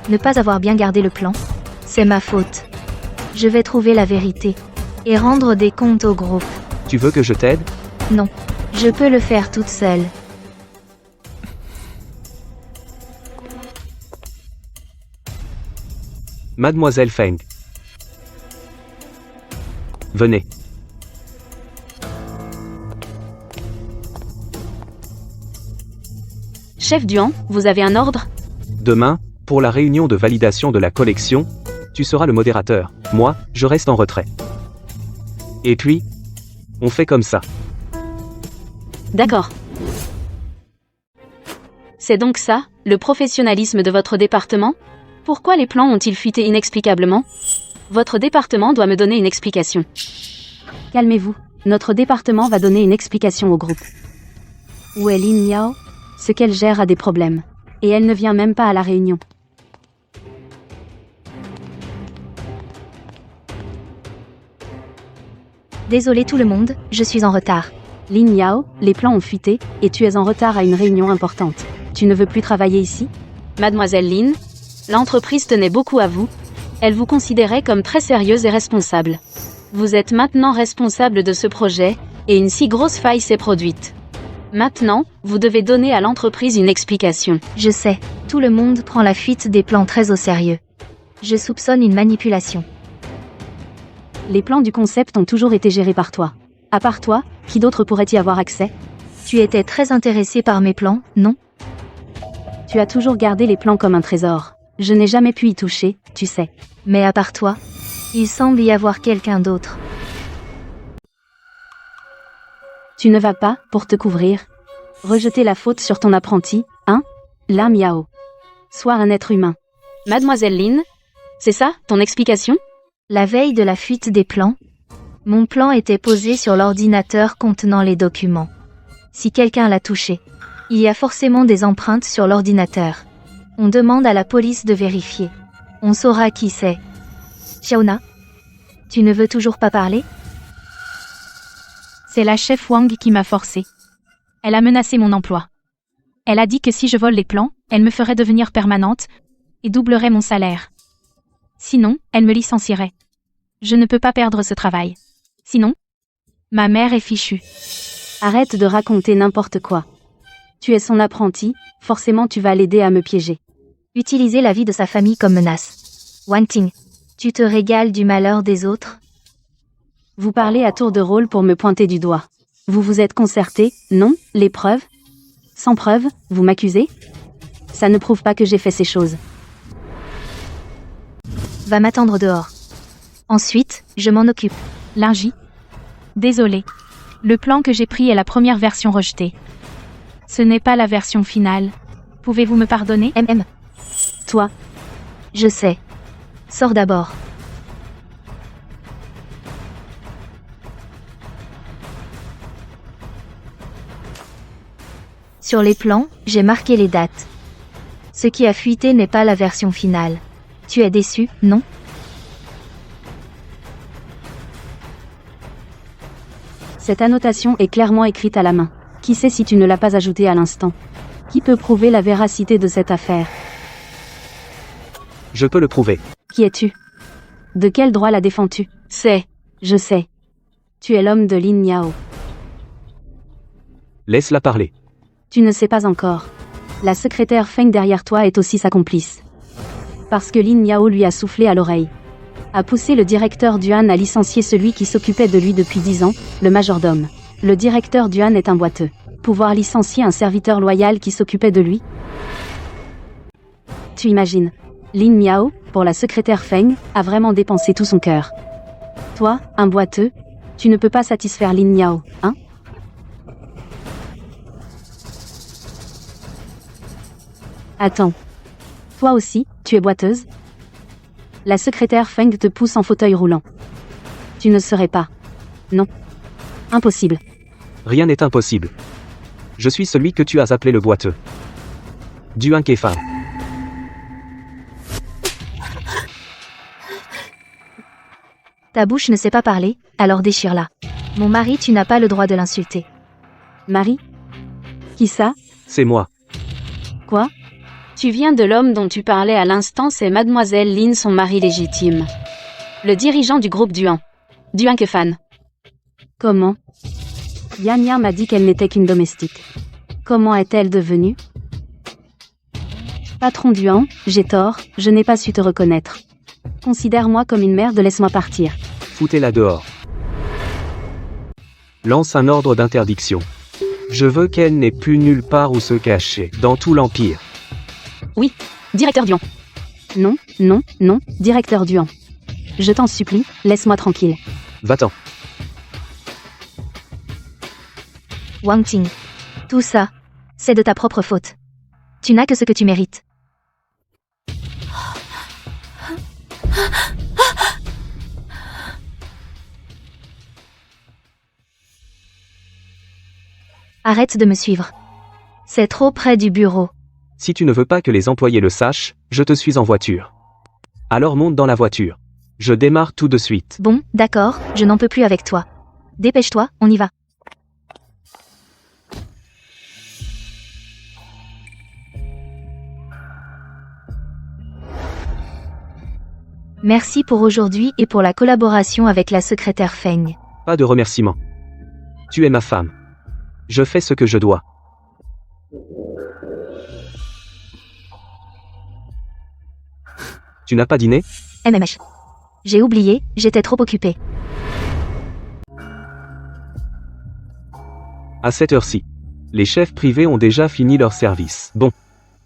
A: Ne pas avoir bien gardé le plan? C'est ma faute. Je vais trouver la vérité. Et rendre des comptes au groupe.
F: Tu veux que je t'aide?
A: Non. Je peux le faire toute seule.
F: Mademoiselle Feng. Venez.
E: Chef Duan, vous avez un ordre?
F: Demain, pour la réunion de validation de la collection, tu seras le modérateur. Moi, je reste en retrait. Et puis, on fait comme ça.
E: D'accord. C'est donc ça, le professionnalisme de votre département? Pourquoi les plans ont-ils fuité inexplicablement? Votre département doit me donner une explication. Calmez-vous. Notre département va donner une explication au groupe. Où est Lin Yao? Ce qu'elle gère a des problèmes. Et elle ne vient même pas à la réunion.
A: Désolé tout le monde, je suis en retard.
E: Lin Yao, les plans ont fuité, et tu es en retard à une réunion importante. Tu ne veux plus travailler ici? Mademoiselle Lin, l'entreprise tenait beaucoup à vous. Elle vous considérait comme très sérieuse et responsable. Vous êtes maintenant responsable de ce projet, et une si grosse faille s'est produite. Maintenant, vous devez donner à l'entreprise une explication.
A: Je sais, tout le monde prend la fuite des plans très au sérieux. Je soupçonne une manipulation.
E: Les plans du concept ont toujours été gérés par toi. À part toi, qui d'autre pourrait y avoir accès?
A: Tu étais très intéressé par mes plans, non?
E: Tu as toujours gardé les plans comme un trésor. Je n'ai jamais pu y toucher, tu sais.
A: Mais à part toi, il semble y avoir quelqu'un d'autre.
E: Tu ne vas pas, pour te couvrir, rejeter la faute sur ton apprenti, hein? Lam Yao. Sois un être humain. Mademoiselle Lin, c'est ça, ton explication?
A: La veille de la fuite des plans, mon plan était posé sur l'ordinateur contenant les documents. Si quelqu'un l'a touché, il y a forcément des empreintes sur l'ordinateur. On demande à la police de vérifier. On saura qui c'est. Xiaona, tu ne veux toujours pas parler?
G: C'est la chef Wang qui m'a forcé. Elle a menacé mon emploi. Elle a dit que si je vole les plans, elle me ferait devenir permanente et doublerait mon salaire. Sinon, elle me licencierait. Je ne peux pas perdre ce travail. Sinon, ma mère est fichue.
E: Arrête de raconter n'importe quoi. Tu es son apprenti, forcément tu vas l'aider à me piéger.
A: Utiliser la vie de sa famille comme menace. Wang Ting, tu te régales du malheur des autres?
E: Vous parlez à tour de rôle pour me pointer du doigt. Vous vous êtes concerté, non? Les preuves? Sans preuves, vous m'accusez? Ça ne prouve pas que j'ai fait ces choses.
A: Va m'attendre dehors. Ensuite, je m'en occupe.
G: Lingy. Désolé. Le plan que j'ai pris est la première version rejetée. Ce n'est pas la version finale. Pouvez-vous me pardonner?
E: Toi.
A: Je sais. Sors d'abord. Sur les plans, j'ai marqué les dates. Ce qui a fuité n'est pas la version finale. Tu es déçu, non?
E: Cette annotation est clairement écrite à la main. Qui sait si tu ne l'as pas ajoutée à l'instant? Qui peut prouver la véracité de cette affaire?
F: Je peux le prouver.
E: Qui es-tu? De quel droit la défends-tu? Je sais. Tu es l'homme de Lin Yao.
F: Laisse-la parler.
E: Tu ne sais pas encore. La secrétaire Feng derrière toi est aussi sa complice. Parce que Lin Yao lui a soufflé à l'oreille. A poussé le directeur Duan à licencier celui qui s'occupait de lui depuis 10 ans, le majordome. Le directeur Duan est un boiteux. Pouvoir licencier un serviteur loyal qui s'occupait de lui? Tu imagines. Lin Miao, pour la secrétaire Feng, a vraiment dépensé tout son cœur. Toi, un boiteux, tu ne peux pas satisfaire Lin Miao, hein? Attends. Toi aussi, tu es boiteuse? La secrétaire Feng te pousse en fauteuil roulant. Tu ne serais pas. Non. Impossible.
F: Rien n'est impossible. Je suis celui que tu as appelé le boiteux. Duan Kefan.
A: Ta bouche ne sait pas parler, alors déchire-la. Mon mari, tu n'as pas le droit de l'insulter.
E: Marie? Qui ça?
F: C'est moi.
E: Quoi?
C: Tu viens de l'homme dont tu parlais à l'instant, c'est Mademoiselle Lin, son mari légitime. Le dirigeant du groupe Duan. Duan Kefan.
E: Comment? Yanya m'a dit qu'elle n'était qu'une domestique. Comment est-elle devenue? Patron Duan, j'ai tort, je n'ai pas su te reconnaître. Considère-moi comme une merde, laisse-moi partir.
F: Foutez-la dehors. Lance un ordre d'interdiction. Je veux qu'elle n'ait plus nulle part où se cacher, dans tout l'Empire.
C: Oui, directeur Duan.
E: Non, non, non, directeur Duan. Je t'en supplie, laisse-moi tranquille.
F: Va-t'en.
A: Wang Ting. Tout ça, c'est de ta propre faute. Tu n'as que ce que tu mérites. Arrête de me suivre. C'est trop près du bureau.
F: Si tu ne veux pas que les employés le sachent, je te suis en voiture. Alors monte dans la voiture. Je démarre tout de suite.
A: Bon, d'accord, je n'en peux plus avec toi. Dépêche-toi, on y va. Merci pour aujourd'hui et pour la collaboration avec la secrétaire Feng.
F: Pas de remerciements. Tu es ma femme. Je fais ce que je dois. Tu n'as pas dîné?
A: MMH. J'ai oublié, j'étais trop occupée.
F: À cette heure-ci. Les chefs privés ont déjà fini leur service. Bon.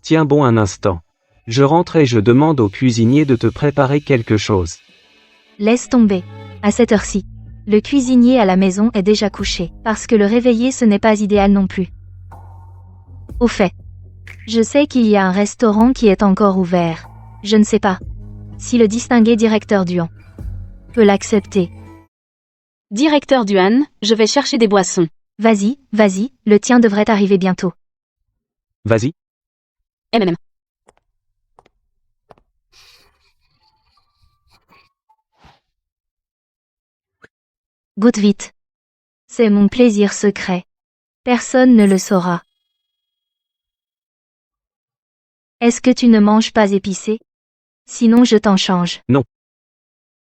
F: Tiens bon un instant. Je rentre et je demande au cuisinier de te préparer quelque chose.
A: Laisse tomber. À cette heure-ci. Le cuisinier à la maison est déjà couché, parce que le réveiller ce n'est pas idéal non plus. Au fait. Je sais qu'il y a un restaurant qui est encore ouvert. Je ne sais pas. Si le distingué directeur Duan peut l'accepter.
C: Directeur Duan, je vais chercher des boissons.
A: Vas-y, vas-y, le tien devrait arriver bientôt.
F: Vas-y.
C: MMM.
A: Goûte vite. C'est mon plaisir secret. Personne ne le saura. Est-ce que tu ne manges pas épicé? Sinon je t'en change.
F: Non.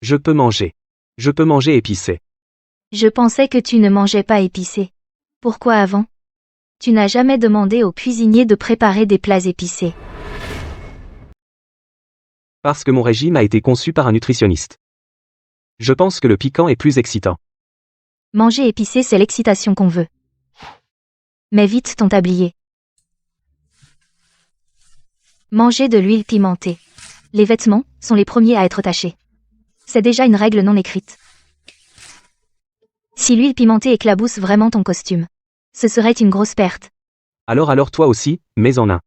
F: Je peux manger. Je peux manger épicé.
A: Je pensais que tu ne mangeais pas épicé. Pourquoi avant? Tu n'as jamais demandé au cuisinier de préparer des plats épicés.
F: Parce que mon régime a été conçu par un nutritionniste. Je pense que le piquant est plus excitant.
A: Manger épicé, c'est l'excitation qu'on veut. Mets vite ton tablier. Manger de l'huile pimentée. Les vêtements sont les premiers à être tachés. C'est déjà une règle non écrite. Si l'huile pimentée éclabousse vraiment ton costume, ce serait une grosse perte.
F: Alors toi aussi, mets en un.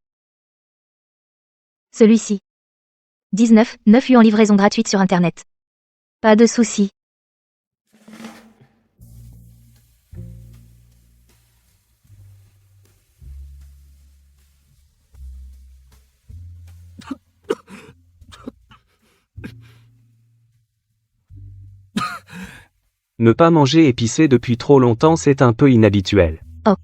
A: Celui-ci. 19,9 yuan en livraison gratuite sur Internet. Pas de souci.
F: Ne pas manger épicé depuis trop longtemps, c'est un peu inhabituel.
A: Oh.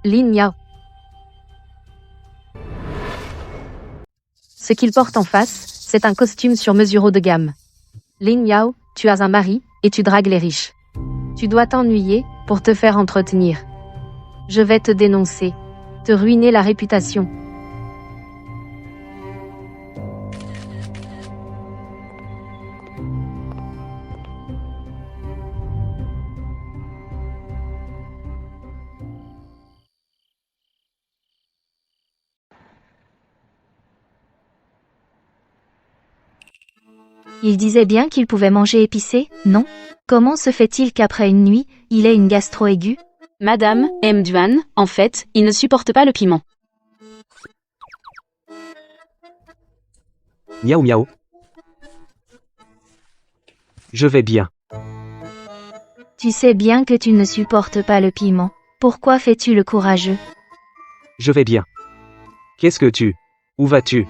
C: Lin Yao. Ce qu'il porte en face, c'est un costume sur mesure haut de gamme. Lin Yao, tu as un mari, et tu dragues les riches. Tu dois t'ennuyer, pour te faire entretenir. Je vais te dénoncer. Te ruiner la réputation.
A: Il disait bien qu'il pouvait manger épicé, non? Comment se fait-il qu'après une nuit, il ait une gastro aiguë?
E: Madame, M. Duan, en fait, il ne supporte pas le piment.
F: Miaou miaou. Je vais bien.
A: Tu sais bien que tu ne supportes pas le piment. Pourquoi fais-tu le courageux?
F: Je vais bien. Qu'est-ce que tu... Où vas-tu?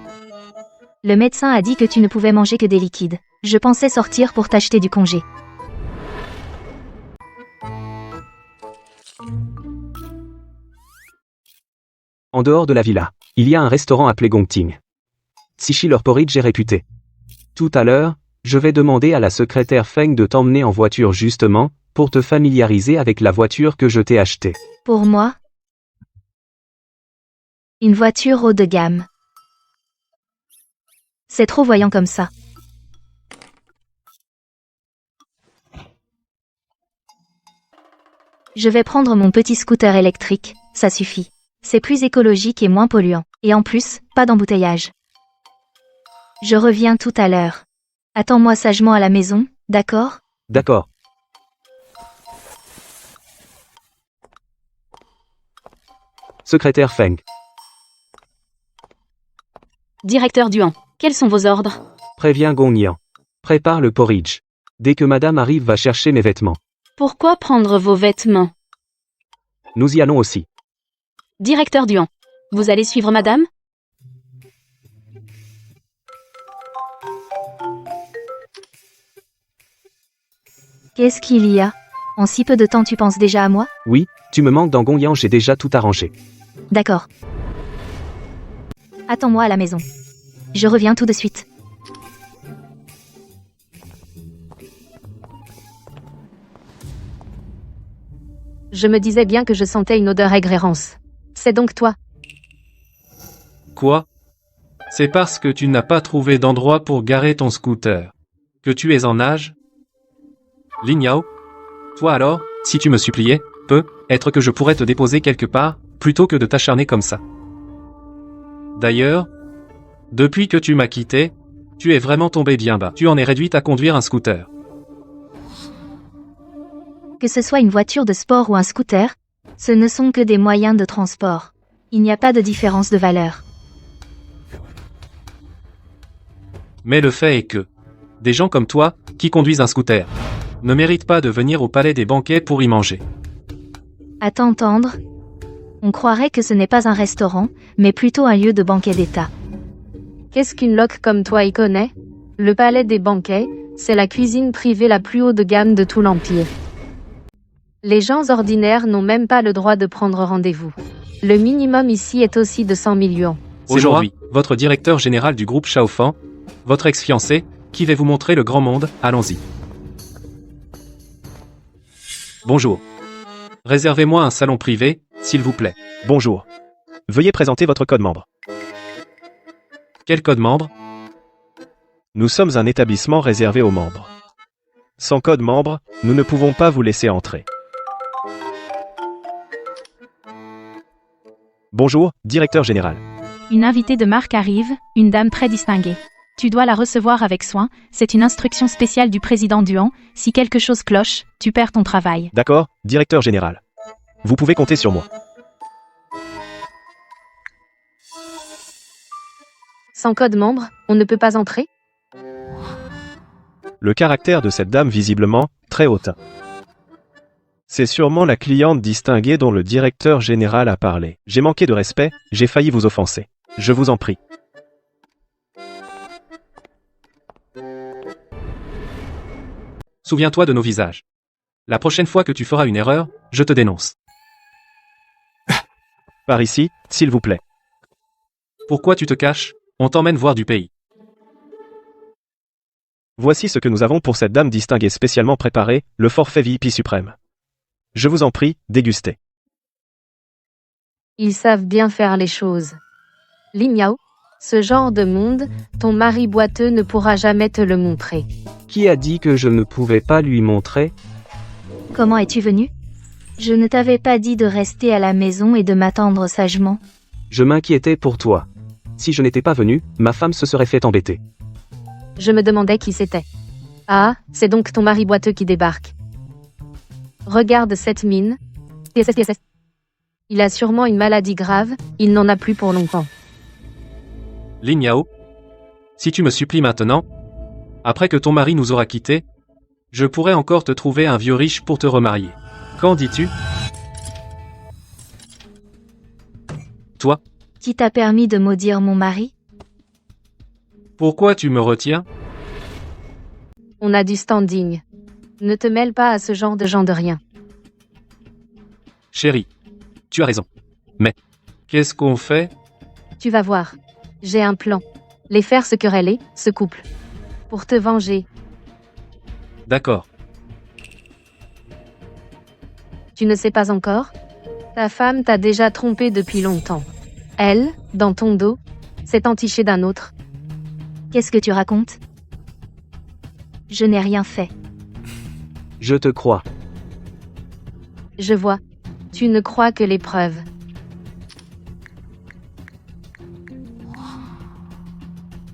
A: Le médecin a dit que tu ne pouvais manger que des liquides. Je pensais sortir pour t'acheter du congé.
F: En dehors de la villa, il y a un restaurant appelé Gongting. Sishi leur porridge est réputé. Tout à l'heure, je vais demander à la secrétaire Feng de t'emmener en voiture justement, pour te familiariser avec la voiture que je t'ai achetée.
A: Pour moi, une voiture haut de gamme. C'est trop voyant comme ça. Je vais prendre mon petit scooter électrique, ça suffit. C'est plus écologique et moins polluant. Et en plus, pas d'embouteillage. Je reviens tout à l'heure. Attends-moi sagement à la maison, d'accord?
F: D'accord. Secrétaire Feng,
E: Directeur Duan, quels sont vos ordres?
F: préviens Gong Nian. Prépare le porridge. Dès que madame arrive, va chercher mes vêtements.
E: Pourquoi prendre vos vêtements?
F: Nous y allons aussi.
E: Directeur Duan, vous allez suivre madame?
A: Qu'est-ce qu'il y a? En si peu de temps tu penses déjà à moi?
F: Oui, tu me manques dans Gongyan, j'ai déjà tout arrangé.
A: D'accord. Attends-moi à la maison. Je reviens tout de suite.
C: Je me disais bien que je sentais une odeur aigre-errance. C'est donc toi.
B: Quoi? C'est parce que tu n'as pas trouvé d'endroit pour garer ton scooter. Que tu es en nage? Lin Yao? Toi alors, si tu me suppliais, peut-être que je pourrais te déposer quelque part, plutôt que de t'acharner comme ça. D'ailleurs, depuis que tu m'as quitté, tu es vraiment tombé bien bas. Tu en es réduite à conduire un scooter.
A: Que ce soit une voiture de sport ou un scooter, ce ne sont que des moyens de transport. Il n'y a pas de différence de valeur.
B: Mais le fait est que des gens comme toi, qui conduisent un scooter, ne méritent pas de venir au palais des banquets pour y manger.
A: À t'entendre, on croirait que ce n'est pas un restaurant, mais plutôt un lieu de banquet d'État.
C: Qu'est-ce qu'une loque comme toi y connaît? Le palais des banquets, c'est la cuisine privée la plus haut de gamme de tout l'Empire. Les gens ordinaires n'ont même pas le droit de prendre rendez-vous. Le minimum ici est aussi de 100 millions.
B: Aujourd'hui, votre directeur général du groupe Shaofan, votre ex-fiancé, qui va vous montrer le grand monde, allons-y. Bonjour. Réservez-moi un salon privé, s'il vous plaît.
H: Bonjour. Veuillez présenter votre code membre.
B: Quel code membre?
H: Nous sommes un établissement réservé aux membres. Sans code membre, nous ne pouvons pas vous laisser entrer. Bonjour, directeur général.
G: Une invitée de marque arrive, une dame très distinguée. Tu dois la recevoir avec soin, c'est une instruction spéciale du président Duan, si quelque chose cloche, tu perds ton travail.
H: D'accord, directeur général. Vous pouvez compter sur moi.
C: Sans code membre, on ne peut pas entrer?
H: Le caractère de cette dame visiblement, très hautain. C'est sûrement la cliente distinguée dont le directeur général a parlé. J'ai manqué de respect, j'ai failli vous offenser. Je vous en prie.
B: Souviens-toi de nos visages. La prochaine fois que tu feras une erreur, je te dénonce.
H: Par ici, s'il vous plaît.
B: Pourquoi tu te caches? On t'emmène voir du pays.
H: Voici ce que nous avons pour cette dame distinguée spécialement préparée, le forfait VIP suprême. Je vous en prie, dégustez.
C: Ils savent bien faire les choses. Lin Yao, ce genre de monde, ton mari boiteux ne pourra jamais te le montrer.
F: Qui a dit que je ne pouvais pas lui montrer?
A: Comment es-tu venu? Je ne t'avais pas dit de rester à la maison et de m'attendre sagement.
F: Je m'inquiétais pour toi. Si je n'étais pas venu, ma femme se serait fait embêter.
C: Je me demandais qui c'était. Ah, c'est donc ton mari boiteux qui débarque. Regarde cette mine. Il a sûrement une maladie grave, il n'en a plus pour longtemps.
B: Lin Yao, si tu me supplies maintenant, après que ton mari nous aura quittés, je pourrais encore te trouver un vieux riche pour te remarier. Qu'en dis-tu? Toi,
A: Qui t'a permis de maudire mon mari?
B: pourquoi tu me retiens?
C: On a du standing. Ne te mêle pas à ce genre de gens de rien.
B: Chérie, tu as raison. Mais, qu'est-ce qu'on fait?
C: Tu vas voir. J'ai un plan. Les faire se quereller, ce couple. Pour te venger.
B: D'accord.
C: Tu ne sais pas encore? Ta femme t'a déjà trompé depuis longtemps. Elle, dans ton dos, s'est entichée d'un autre.
A: Qu'est-ce que tu racontes? Je n'ai rien fait.
F: Je te crois.
C: Je vois. Tu ne crois que les preuves.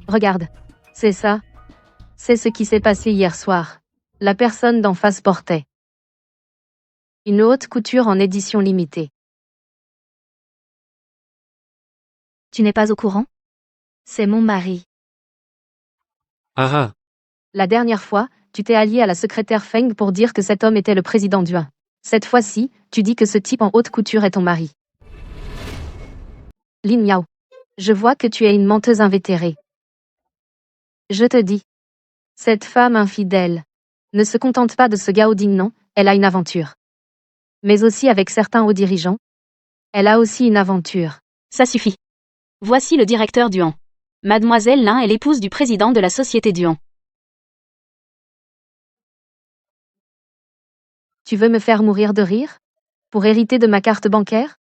C: Regarde. C'est ça. C'est ce qui s'est passé hier soir. La personne d'en face portait une haute couture en édition limitée.
A: Tu n'es pas au courant? C'est mon mari.
B: Ah ah,
C: La dernière fois, tu t'es allié à la secrétaire Feng pour dire que cet homme était le président Duan. Cette fois-ci, tu dis que ce type en haute couture est ton mari. Lin Yao, je vois que tu es une menteuse invétérée. Je te dis. Cette femme infidèle ne se contente pas de ce Gao Ding, non, elle a une aventure. Mais aussi avec certains hauts dirigeants. Elle a aussi une aventure.
E: Ça suffit. Voici le directeur Duan. Mademoiselle Lin est l'épouse du président de la société Duan.
C: Tu veux me faire mourir de rire? Pour hériter de ma carte bancaire?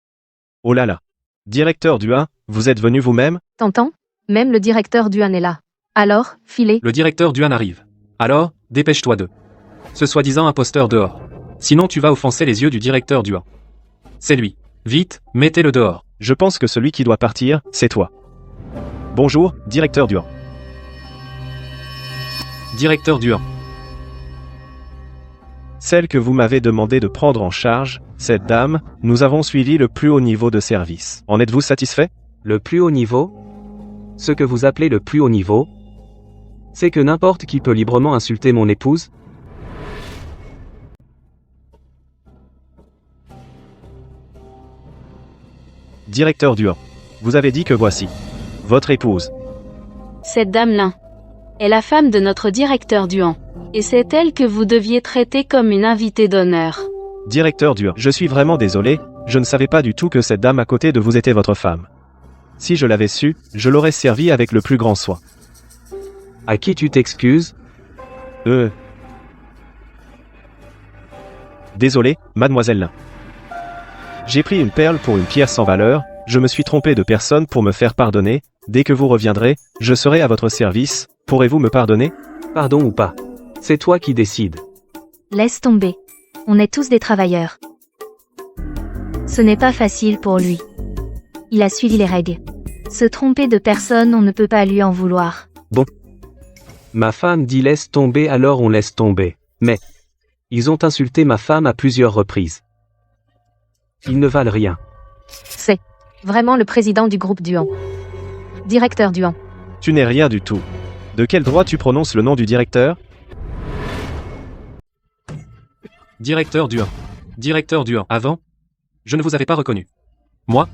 H: Oh là là. Directeur Duan, vous êtes venu vous-même?
C: T'entends? Même le directeur Duan est là. Alors, filez.
B: le directeur Duan arrive. Alors, dépêche-toi de. Ce soi-disant imposteur dehors. Sinon tu vas offenser les yeux du directeur Duan. C'est lui. Vite, mettez-le dehors.
H: Je pense que celui qui doit partir, c'est toi. Bonjour, directeur Duan.
B: Directeur Duan.
H: Celle que vous m'avez demandé de prendre en charge, cette dame, nous avons suivi le plus haut niveau de service. En êtes-vous satisfait?
F: Le plus haut niveau? Ce que vous appelez le plus haut niveau? C'est que n'importe qui peut librement insulter mon épouse?
H: Directeur Duan. Vous avez dit que voici votre épouse.
E: Cette dame-là est la femme de notre directeur Duan. Et c'est elle que vous deviez traiter comme une invitée d'honneur.
H: Directeur Duan. Je suis vraiment désolé, je ne savais pas du tout que cette dame à côté de vous était votre femme. Si je l'avais su, je l'aurais servi avec le plus grand soin.
F: À qui tu t'excuses?
H: Désolé, mademoiselle Lin. J'ai pris une perle pour une pierre sans valeur, je me suis trompé de personne pour me faire pardonner, dès que vous reviendrez, je serai à votre service, pourrez-vous me pardonner?
F: Pardon ou pas? C'est toi qui décides.
A: Laisse tomber. On est tous des travailleurs. Ce n'est pas facile pour lui. Il a suivi les règles. Se tromper de personne, on ne peut pas lui en vouloir.
F: Ma femme dit laisse tomber, alors on laisse tomber. Mais ils ont insulté ma femme à plusieurs reprises. Ils ne valent rien.
C: C'est vraiment le président du groupe Duan. Directeur Duan.
H: Tu n'es rien du tout. De quel droit tu prononces le nom du directeur?
B: Directeur Duan. Directeur Duan. Avant, je ne vous avais pas reconnu. Moi,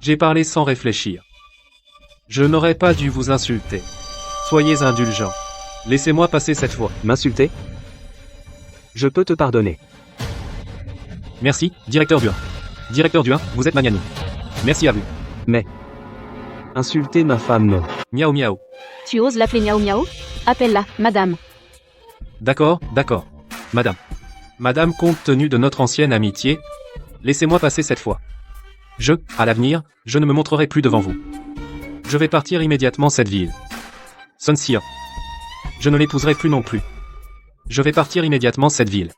B: j'ai parlé sans réfléchir. Je n'aurais pas dû vous insulter. Soyez indulgents. Laissez-moi passer cette fois.
F: M'insulter? Je peux te pardonner.
B: Merci, directeur Duan. Directeur Duin, vous êtes magnanime. Merci à vous.
F: Mais. Insulter ma femme non.
B: Miaou miaou.
E: Tu oses l'appeler Miaou Miaou? Appelle-la, madame.
B: D'accord, d'accord. Madame. Madame, compte tenu de notre ancienne amitié, laissez-moi passer cette fois. À l'avenir, je ne me montrerai plus devant vous. Je vais partir immédiatement cette ville. Sun Sia. Je ne l'épouserai plus non plus. Je vais partir immédiatement cette ville.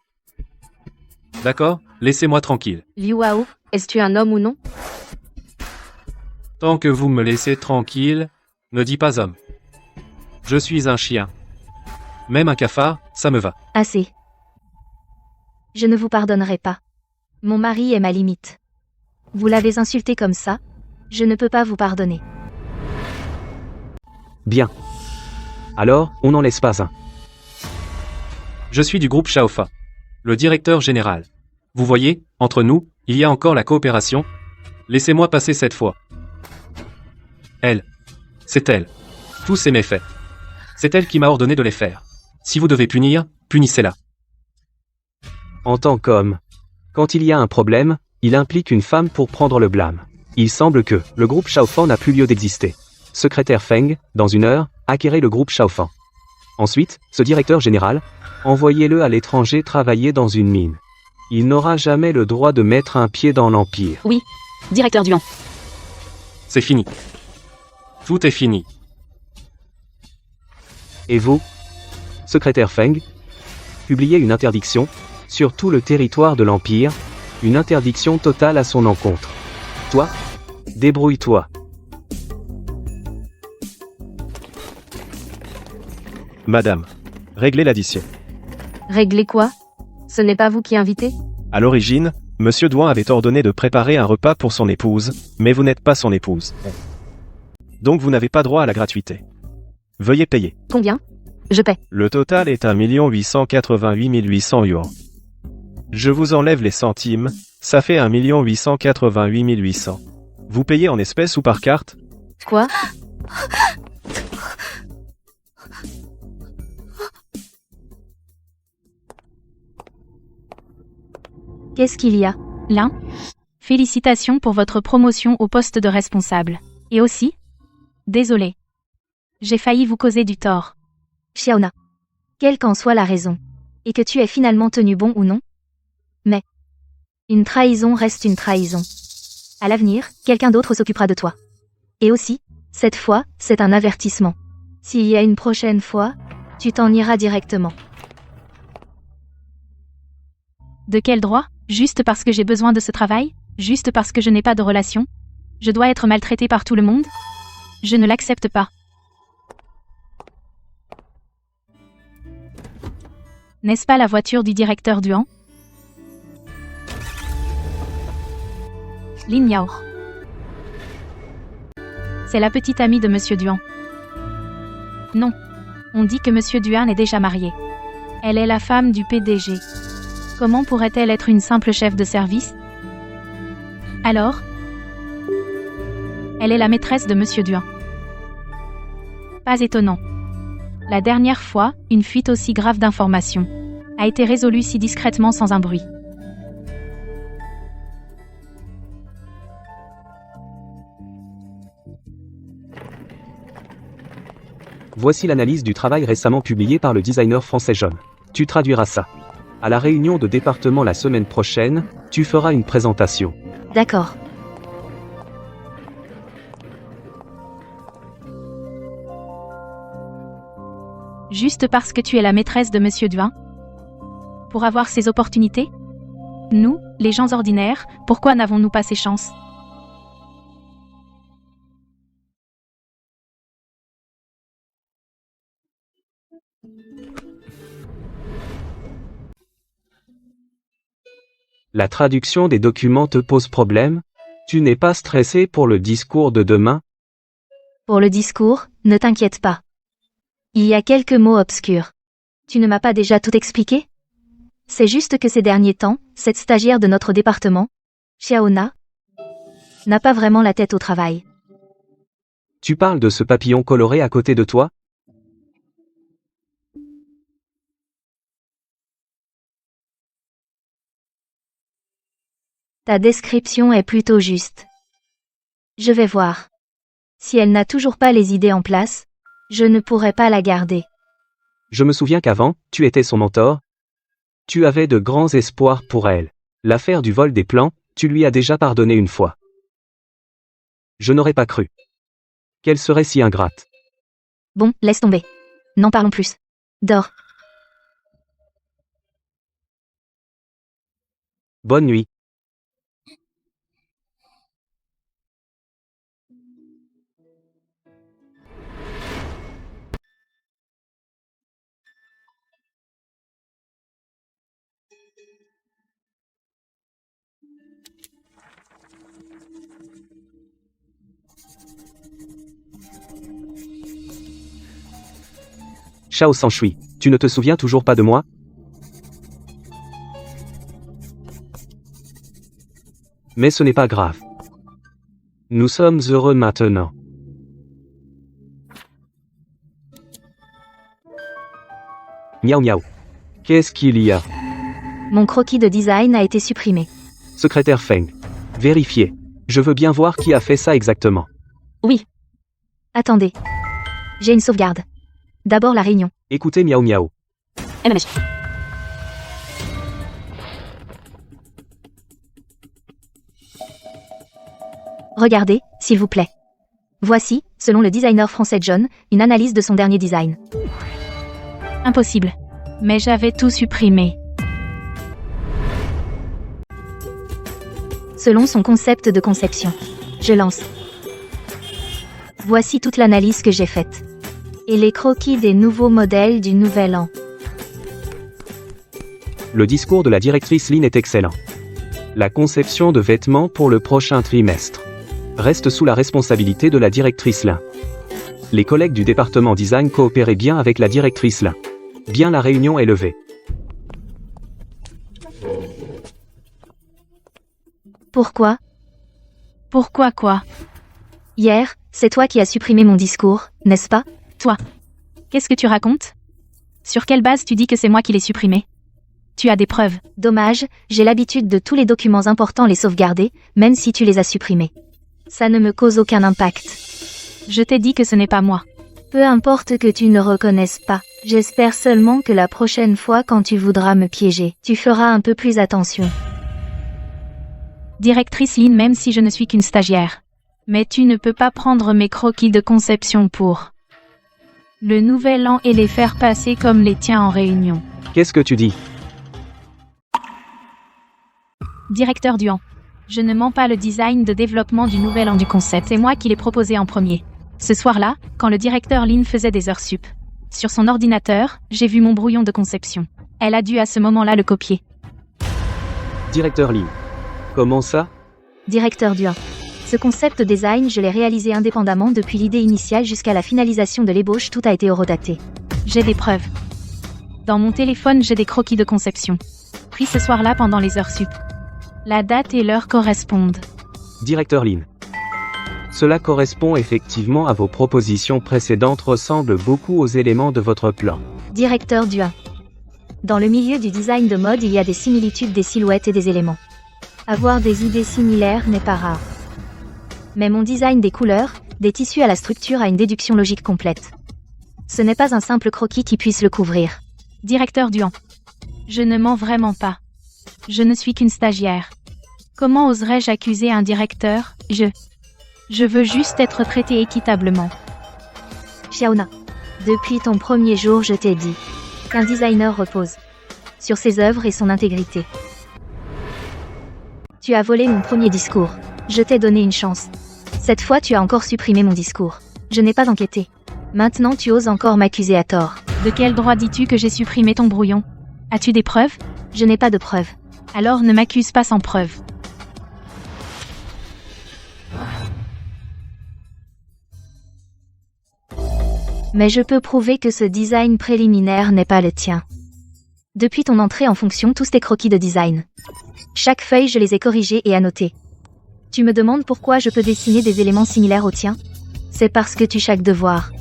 B: D'accord, laissez-moi tranquille.
C: Liu Hao, est-ce un homme ou non?
B: Tant que vous me laissez tranquille, ne dis pas homme. Je suis un chien. Même un cafard, ça me va.
A: Assez. Je ne vous pardonnerai pas. Mon mari est ma limite. Vous l'avez insulté comme ça, je ne peux pas vous pardonner.
F: Bien. Alors, on n'en laisse pas un.
B: Je suis du groupe Shaofa, le directeur général. Vous voyez, entre nous, il y a encore la coopération. Laissez-moi passer cette fois. Elle. C'est elle. Tous ces méfaits. C'est elle qui m'a ordonné de les faire. Si vous devez punir, punissez-la.
F: En tant qu'homme, quand il y a un problème, il implique une femme pour prendre le blâme. Il semble que le groupe Shaofan n'a plus lieu d'exister. Secrétaire Feng, dans 1 heure, acquérez le groupe Shaofan. Ensuite, ce directeur général, envoyez-le à l'étranger travailler dans une mine. Il n'aura jamais le droit de mettre un pied dans l'Empire.
E: Oui. Directeur Duan.
B: C'est fini. Tout est fini.
F: Et vous, secrétaire Feng, publiez une interdiction, sur tout le territoire de l'Empire, une interdiction totale à son encontre. Toi, débrouille-toi.
H: Madame, réglez l'addition.
C: Régler quoi? Ce n'est pas vous qui invitez?
H: À l'origine, Monsieur Douin avait ordonné de préparer un repas pour son épouse, mais vous n'êtes pas son épouse. Donc vous n'avez pas droit à la gratuité. Veuillez payer.
C: Combien? Je paie.
H: Le total est 1 888 800 yuan. Je vous enlève les centimes, ça fait 1 888 800. Vous payez en espèces ou par carte?
C: Quoi?
A: Qu'est-ce qu'il y a?
G: L'un. Félicitations pour votre promotion au poste de responsable. Et aussi? Désolé. J'ai failli vous causer du tort.
A: Xiaona. Quelle qu'en soit la raison. Et que tu aies finalement tenu bon ou non? Mais. Une trahison reste une trahison. À l'avenir, quelqu'un d'autre s'occupera de toi. Et aussi, cette fois, c'est un avertissement. S'il y a une prochaine fois, tu t'en iras directement.
G: De quel droit? Juste parce que j'ai besoin de ce travail? Juste parce que je n'ai pas de relation? Je dois être maltraitée par tout le monde? Je ne l'accepte pas. N'est-ce pas la voiture du directeur Duan? Lin Yao. C'est la petite amie de Monsieur Duan. Non. On dit que Monsieur Duan est déjà marié. Elle est la femme du PDG. Comment pourrait-elle être une simple chef de service? Alors? Elle est la maîtresse de Monsieur Duan. Pas étonnant. La dernière fois, une fuite aussi grave d'informations a été résolue si discrètement sans un bruit.
F: Voici l'analyse du travail récemment publié par le designer français John. Tu traduiras ça. À la réunion de département la semaine prochaine, tu feras une présentation.
A: D'accord.
G: Juste parce que tu es la maîtresse de Monsieur Duan? Pour avoir ces opportunités? Nous, les gens ordinaires, pourquoi n'avons-nous pas ces chances?
F: La traduction des documents te pose problème? Tu n'es pas stressé pour le discours de demain?
A: Pour le discours, ne t'inquiète pas. Il y a quelques mots obscurs. Tu ne m'as pas déjà tout expliqué? C'est juste que ces derniers temps, cette stagiaire de notre département, Xiaona, n'a pas vraiment la tête au travail.
F: Tu parles de ce papillon coloré à côté de toi?
A: Ta description est plutôt juste. Je vais voir. Si elle n'a toujours pas les idées en place, je ne pourrai pas la garder.
F: Je me souviens qu'avant, tu étais son mentor. Tu avais de grands espoirs pour elle. L'affaire du vol des plans, tu lui as déjà pardonné une fois. Je n'aurais pas cru qu'elle serait si ingrate.
A: Bon, laisse tomber. N'en parlons plus. Dors.
F: Bonne nuit. Shao Sanshui, tu ne te souviens toujours pas de moi? Mais ce n'est pas grave. Nous sommes heureux maintenant. Miaou miaou. Qu'est-ce qu'il y a?
A: Mon croquis de design a été supprimé.
F: Secrétaire Feng. Vérifiez. Je veux bien voir qui a fait ça exactement.
A: Oui. Attendez. J'ai une sauvegarde. D'abord la réunion.
F: Écoutez miaou miaou.
E: MMH.
A: Regardez, s'il vous plaît. Voici, selon le designer français John, une analyse de son dernier design.
G: Impossible. Mais j'avais tout supprimé.
A: Selon son concept de conception. Je lance. Voici toute l'analyse que j'ai faite. Et les croquis des nouveaux modèles du nouvel an.
F: Le discours de la directrice Lin est excellent. La conception de vêtements pour le prochain trimestre reste sous la responsabilité de la directrice Lin. Les collègues du département design coopéraient bien avec la directrice Lin. Bien, la réunion est levée.
A: Pourquoi?
G: Pourquoi quoi?
A: Hier, c'est toi qui as supprimé mon discours, n'est-ce pas?
G: Toi. Qu'est-ce que tu racontes? Sur quelle base tu dis que c'est moi qui l'ai supprimé? Tu as des preuves.
A: Dommage, j'ai l'habitude de tous les documents importants les sauvegarder, même si tu les as supprimés. Ça ne me cause aucun impact.
G: Je t'ai dit que ce n'est pas moi.
A: Peu importe que tu ne reconnaisses pas. J'espère seulement que la prochaine fois quand tu voudras me piéger, tu feras un peu plus attention.
G: Directrice Lin, même si je ne suis qu'une stagiaire. Mais tu ne peux pas prendre mes croquis de conception pour le nouvel an et les faire passer comme les tiens en réunion.
F: Qu'est-ce que tu dis?
G: Directeur Duan. Je ne mens pas, le design de développement du nouvel an du concept. C'est moi qui l'ai proposé en premier. Ce soir-là, quand le directeur Lin faisait des heures sup. Sur son ordinateur, j'ai vu mon brouillon de conception. Elle a dû à ce moment-là le copier.
F: Directeur Lin. Comment ça?
A: Directeur Duan. Ce concept design, je l'ai réalisé indépendamment depuis l'idée initiale jusqu'à la finalisation de l'ébauche, tout a été horodaté.
G: J'ai des preuves. Dans mon téléphone, j'ai des croquis de conception. Pris ce soir-là pendant les heures sup. La date et l'heure correspondent.
F: Directeur Lin. Cela correspond effectivement à vos propositions précédentes, ressemble beaucoup aux éléments de votre plan.
A: Directeur Duan. Dans le milieu du design de mode, il y a des similitudes des silhouettes et des éléments. Avoir des idées similaires n'est pas rare. Mais mon design des couleurs, des tissus à la structure a une déduction logique complète. Ce n'est pas un simple croquis qui puisse le couvrir.
G: Directeur Duan. Je ne mens vraiment pas. Je ne suis qu'une stagiaire. Comment oserais-je accuser un directeur? Je veux juste être traité équitablement.
A: Xiaona. Depuis ton premier jour, je t'ai dit qu'un designer repose sur ses œuvres et son intégrité. Tu as volé mon premier discours. Je t'ai donné une chance. Cette fois, tu as encore supprimé mon discours. Je n'ai pas enquêté. Maintenant, tu oses encore m'accuser à tort.
G: De quel droit dis-tu que j'ai supprimé ton brouillon? As-tu des preuves?
A: Je n'ai pas de preuves.
G: Alors ne m'accuse pas sans preuve.
A: Mais je peux prouver que ce design préliminaire n'est pas le tien. Depuis ton entrée en fonction, tous tes croquis de design. Chaque feuille, je les ai corrigés et annotés. Tu me demandes pourquoi je peux dessiner des éléments similaires aux tiens? C'est parce que tu chaque devoir.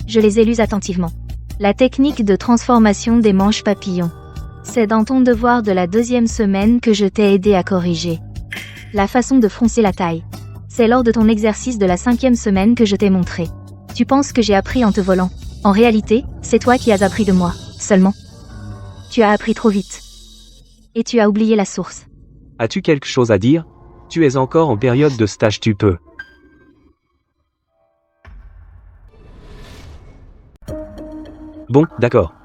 A: Je les ai lus attentivement. La technique de transformation des manches papillons. C'est dans ton devoir de la 2e semaine que je t'ai aidé à corriger. La façon de froncer la taille. C'est lors de ton exercice de la 5e semaine que je t'ai montré. Tu penses que j'ai appris en te volant. En réalité, c'est toi qui as appris de moi, seulement. Tu as appris trop vite. Et tu as oublié la source.
F: As-tu quelque chose à dire? Tu es encore en période de stage, tu peux. Bon, d'accord.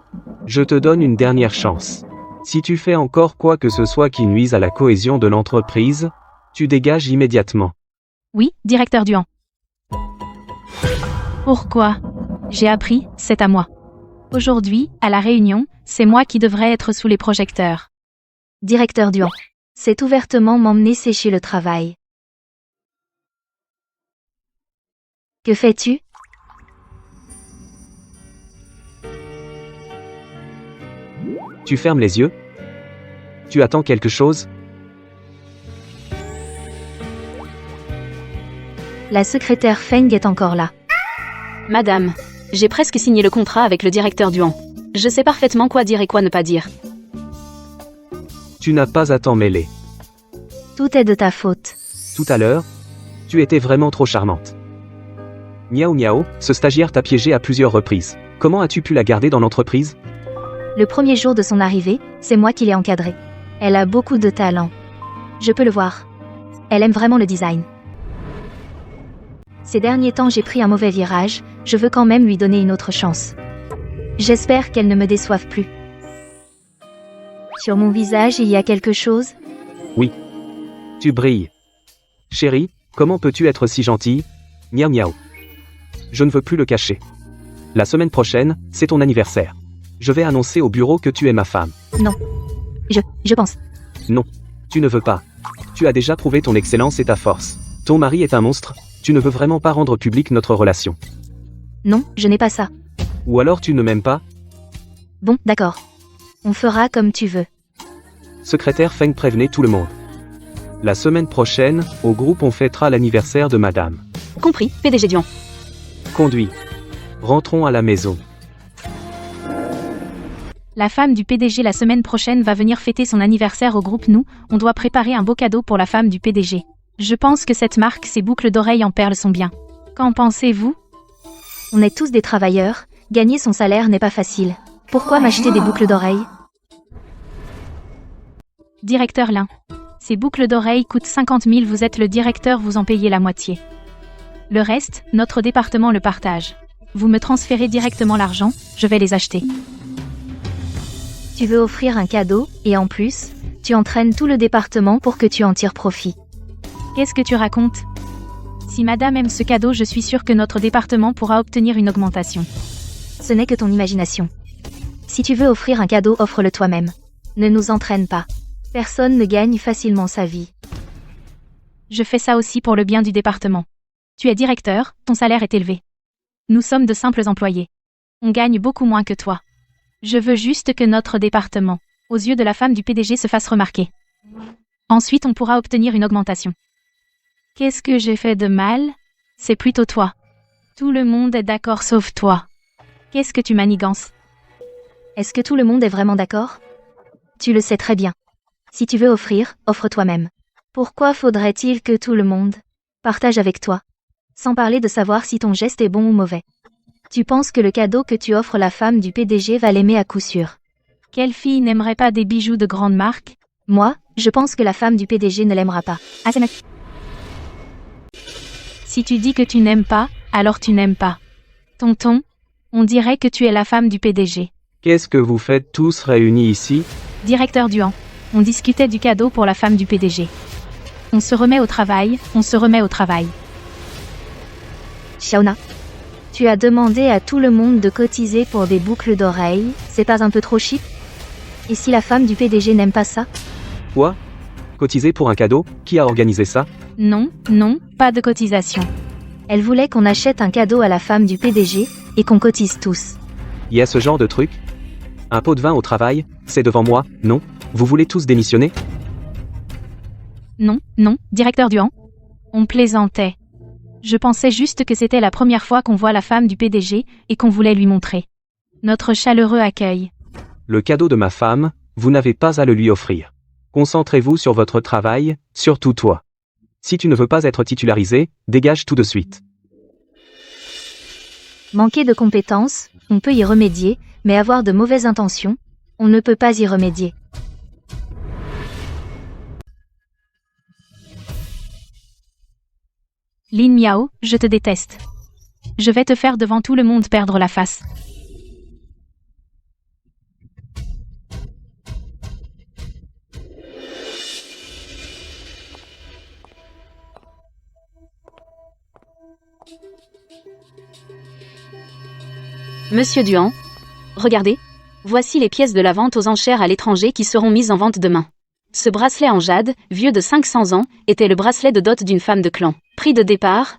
F: Je te donne une dernière chance. Si tu fais encore quoi que ce soit qui nuise à la cohésion de l'entreprise, tu dégages immédiatement.
G: Oui, directeur Duan. Pourquoi? J'ai appris, c'est à moi. Aujourd'hui, à la réunion, c'est moi qui devrais être sous les projecteurs.
A: Directeur Duan. C'est ouvertement m'emmener sécher le travail. Que fais-tu?
F: Tu fermes les yeux? Tu attends quelque chose?
A: La secrétaire Feng est encore là.
E: Madame, j'ai presque signé le contrat avec le directeur Duan. Je sais parfaitement quoi dire et quoi ne pas dire.
F: Tu n'as pas à t'en mêler.
A: Tout est de ta faute.
F: Tout à l'heure, tu étais vraiment trop charmante. Miao Miao, ce stagiaire t'a piégé à plusieurs reprises. Comment as-tu pu la garder dans l'entreprise?
A: Le premier jour de son arrivée, c'est moi qui l'ai encadrée. Elle a beaucoup de talent. Je peux le voir. Elle aime vraiment le design. Ces derniers temps, j'ai pris un mauvais virage, je veux quand même lui donner une autre chance. J'espère qu'elle ne me déçoive plus. Sur mon visage, il y a quelque chose?
F: Oui. Tu brilles. Chérie, comment peux-tu être si gentille? Miao Miao. Je ne veux plus le cacher. La semaine prochaine, c'est ton anniversaire. Je vais annoncer au bureau que tu es ma femme.
A: Non. Je pense.
F: Non. Tu ne veux pas. Tu as déjà prouvé ton excellence et ta force. Ton mari est un monstre, tu ne veux vraiment pas rendre publique notre relation.
A: Non, je n'ai pas ça.
F: Ou alors tu ne m'aimes pas?
A: Bon, d'accord. On fera comme tu veux.
F: Secrétaire Feng prévenait tout le monde. La semaine prochaine, au groupe on fêtera l'anniversaire de madame.
E: Compris, PDG Duan.
F: Conduis. Rentrons à la maison.
G: La femme du PDG la semaine prochaine va venir fêter son anniversaire au groupe Nous, on doit préparer un beau cadeau pour la femme du PDG. Je pense que cette marque, ses boucles d'oreilles en perles sont bien. Qu'en pensez-vous?
A: On est tous des travailleurs, gagner son salaire n'est pas facile. Pourquoi m'acheter des boucles d'oreilles?
G: Directeur Lin. Ces boucles d'oreilles coûtent 50 000, vous êtes le directeur, vous en payez la moitié. Le reste, notre département le partage. Vous me transférez directement l'argent, je vais les acheter.
A: Tu veux offrir un cadeau, et en plus, tu entraînes tout le département pour que tu en tires profit.
G: Qu'est-ce que tu racontes? Si madame aime ce cadeau, je suis sûre que notre département pourra obtenir une augmentation.
A: Ce n'est que ton imagination. Si tu veux offrir un cadeau, offre-le toi-même. Ne nous entraîne pas. Personne ne gagne facilement sa vie.
G: Je fais ça aussi pour le bien du département. Tu es directeur, ton salaire est élevé. Nous sommes de simples employés. On gagne beaucoup moins que toi. Je veux juste que notre département, aux yeux de la femme du PDG, se fasse remarquer. Ensuite, on pourra obtenir une augmentation. Qu'est-ce que j'ai fait de mal? C'est plutôt toi. Tout le monde est d'accord sauf toi. Qu'est-ce que tu manigances?
A: Est-ce que tout le monde est vraiment d'accord? Tu le sais très bien. Si tu veux offrir, offre toi-même. Pourquoi faudrait-il que tout le monde partage avec toi? Sans parler de savoir si ton geste est bon ou mauvais. Tu penses que le cadeau que tu offres la femme du PDG va l'aimer à coup sûr.
G: Quelle fille n'aimerait pas des bijoux de grande marque?
A: Moi, je pense que la femme du PDG ne l'aimera pas. Ah, c'est notre...
G: Si tu dis que tu n'aimes pas, alors tu n'aimes pas. Tonton, on dirait que tu es la femme du PDG.
F: Qu'est-ce que vous faites tous réunis ici?
G: Directeur Duan, on discutait du cadeau pour la femme du PDG. On se remet au travail, on se remet au travail.
A: Xiaona, tu as demandé à tout le monde de cotiser pour des boucles d'oreilles, c'est pas un peu trop cheap? Et si la femme du PDG n'aime pas ça?
F: Quoi? Cotiser pour un cadeau? Qui a organisé ça?
G: Non, pas de cotisation.
A: Elle voulait qu'on achète un cadeau à la femme du PDG, et qu'on cotise tous.
F: Il y a ce genre de truc? Un pot de vin au travail, c'est devant moi, non? Vous voulez tous démissionner?
G: Non, directeur Duan. On plaisantait. Je pensais juste que c'était la première fois qu'on voit la femme du PDG, et qu'on voulait lui montrer notre chaleureux accueil.
F: Le cadeau de ma femme, vous n'avez pas à le lui offrir. Concentrez-vous sur votre travail, surtout toi. Si tu ne veux pas être titularisé, dégage tout de suite.
A: Manquer de compétences, on peut y remédier, mais avoir de mauvaises intentions, on ne peut pas y remédier.
G: Lin Miao, je te déteste. Je vais te faire devant tout le monde perdre la face.
E: Monsieur Duan, regardez. Voici les pièces de la vente aux enchères à l'étranger qui seront mises en vente demain. Ce bracelet en jade, vieux de 500 ans, était le bracelet de dot d'une femme de clan. Prix de départ,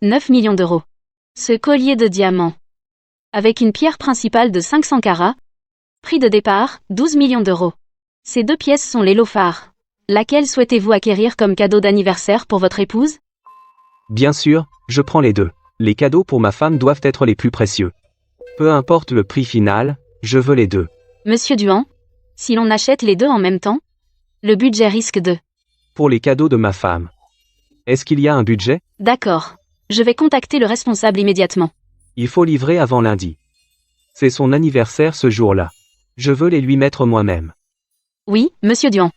E: 9 millions d'euros. Ce collier de diamants, avec une pierre principale de 500 carats, prix de départ, 12 millions d'euros. Ces 2 pièces sont les lots phares. Laquelle souhaitez-vous acquérir comme cadeau d'anniversaire pour votre épouse?
F: Bien sûr, je prends les 2. Les cadeaux pour ma femme doivent être les plus précieux. Peu importe le prix final, je veux les 2.
E: Monsieur Duan, si l'on achète les 2 en même temps, le budget risque de...
F: Pour les cadeaux de ma femme. Est-ce qu'il y a un budget?
E: D'accord. Je vais contacter le responsable immédiatement.
F: Il faut livrer avant lundi. C'est son anniversaire ce jour-là. Je veux les lui mettre moi-même.
E: Oui, monsieur Duan.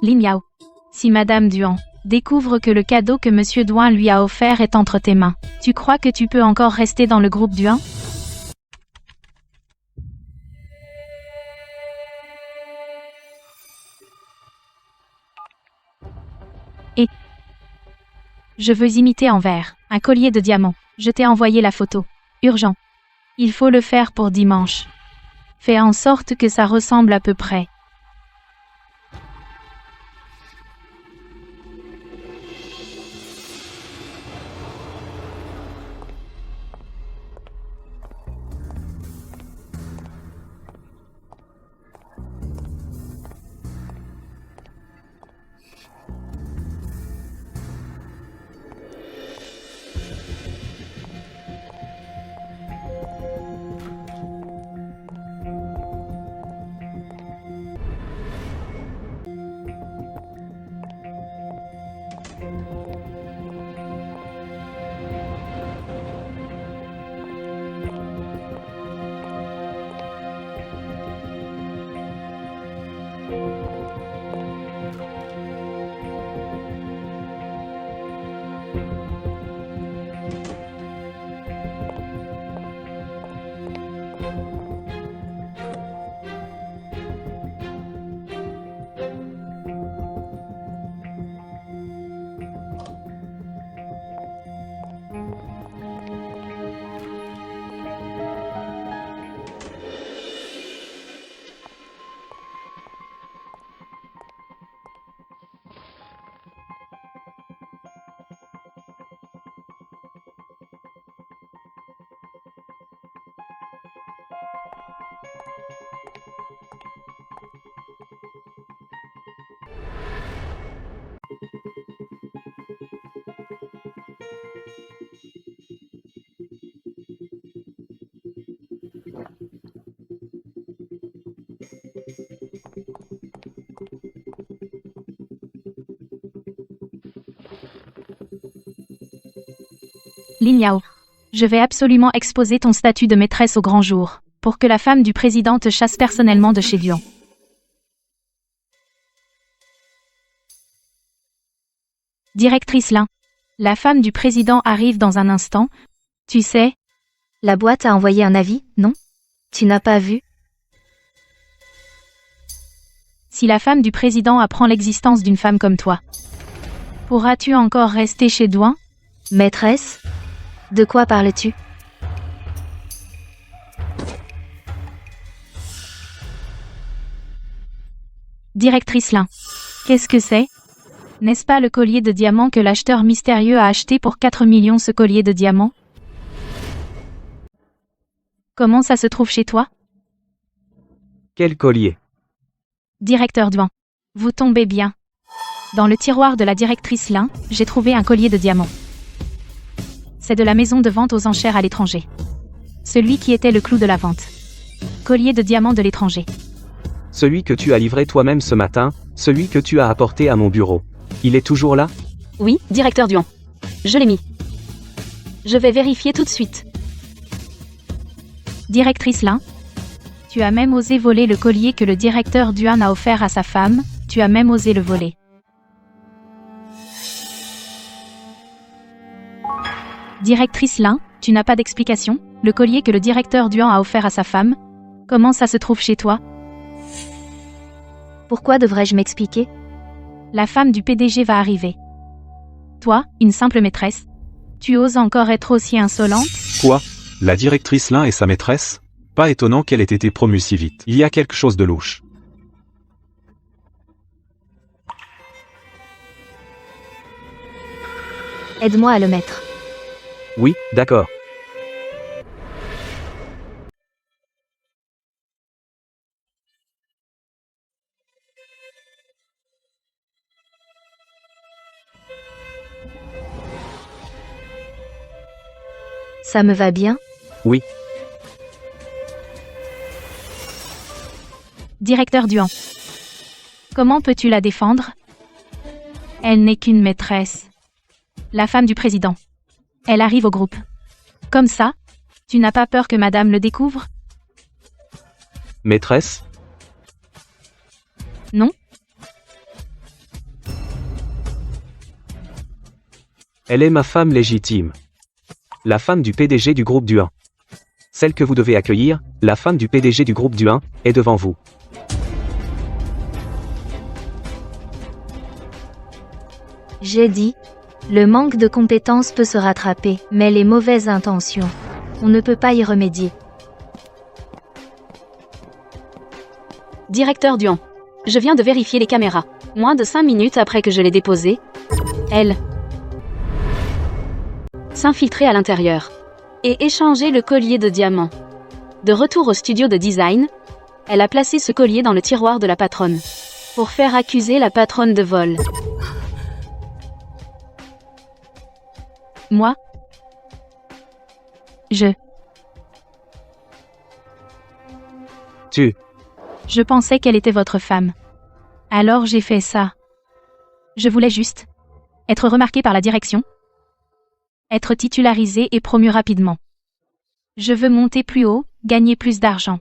G: Lin Miao. Si Madame Duan découvre que le cadeau que Monsieur Duan lui a offert est entre tes mains, tu crois que tu peux encore rester dans le groupe Duan? Et je veux imiter en verre un collier de diamants. Je t'ai envoyé la photo. Urgent. Il faut le faire pour dimanche. Fais en sorte que ça ressemble à peu près. Lin Miao. Je vais absolument exposer ton statut de maîtresse au grand jour, pour que la femme du président te chasse personnellement de chez Duan. Directrice Lin. La femme du président arrive dans un instant. Tu sais,
A: La boîte a envoyé un avis, non? Tu n'as pas vu?
G: si la femme du président apprend l'existence d'une femme comme toi, pourras-tu encore rester chez Duan?
A: Maîtresse? De quoi parles-tu?
G: Directrice Lin. Qu'est-ce que c'est? N'est-ce pas le collier de diamants que l'acheteur mystérieux a acheté pour 4 millions ce collier de diamants? Comment ça se trouve chez toi?
F: Quel collier?
G: Directeur Duan. Vous tombez bien. Dans le tiroir de la directrice Lin, j'ai trouvé un collier de diamants. C'est de la maison de vente aux enchères à l'étranger. Celui qui était le clou de la vente. collier de diamants de l'étranger.
F: Celui que tu as livré toi-même ce matin, celui que tu as apporté à mon bureau. Il est toujours là?
E: Oui, directeur Duan. Je l'ai mis. Je vais vérifier tout de suite.
G: Directrice Lin, tu as même osé voler le collier que le directeur Duan a offert à sa femme, tu as même osé le voler. Directrice Lin, tu n'as pas d'explication? Le collier que le directeur Duan a offert à sa femme, comment ça se trouve chez toi?
A: Pourquoi devrais-je m'expliquer?
G: La femme du PDG va arriver. Toi, une simple maîtresse, tu oses encore être aussi insolente?
I: Quoi? La directrice Lin est sa maîtresse? Pas étonnant qu'elle ait été promue si vite. Il y a quelque chose de louche.
A: Aide-moi à le mettre.
F: Oui, d'accord.
A: Ça me va bien?
F: Oui.
G: Directeur Duan. Comment peux-tu la défendre? Elle n'est qu'une maîtresse. La femme du président. Elle arrive au groupe. Comme ça? Tu n'as pas peur que madame le découvre?
F: Maîtresse?
G: Non?
F: Elle est ma femme légitime. La femme du PDG du groupe Duan. Celle que vous devez accueillir, la femme du PDG du groupe Duan, est devant vous.
A: J'ai dit, le manque de compétences peut se rattraper, mais les mauvaises intentions, on ne peut pas y remédier.
E: Directeur Duan. Je viens de vérifier les caméras. Moins de 5 minutes après que je l'ai déposée, elle s'infiltrer à l'intérieur et échanger le collier de diamants. De retour au studio de design, elle a placé ce collier dans le tiroir de la patronne pour faire accuser la patronne de vol.
G: Moi? Je pensais qu'elle était votre femme. Alors j'ai fait ça. Je voulais juste être remarqué par la direction, être titularisé et promu rapidement. Je veux monter plus haut, gagner plus d'argent.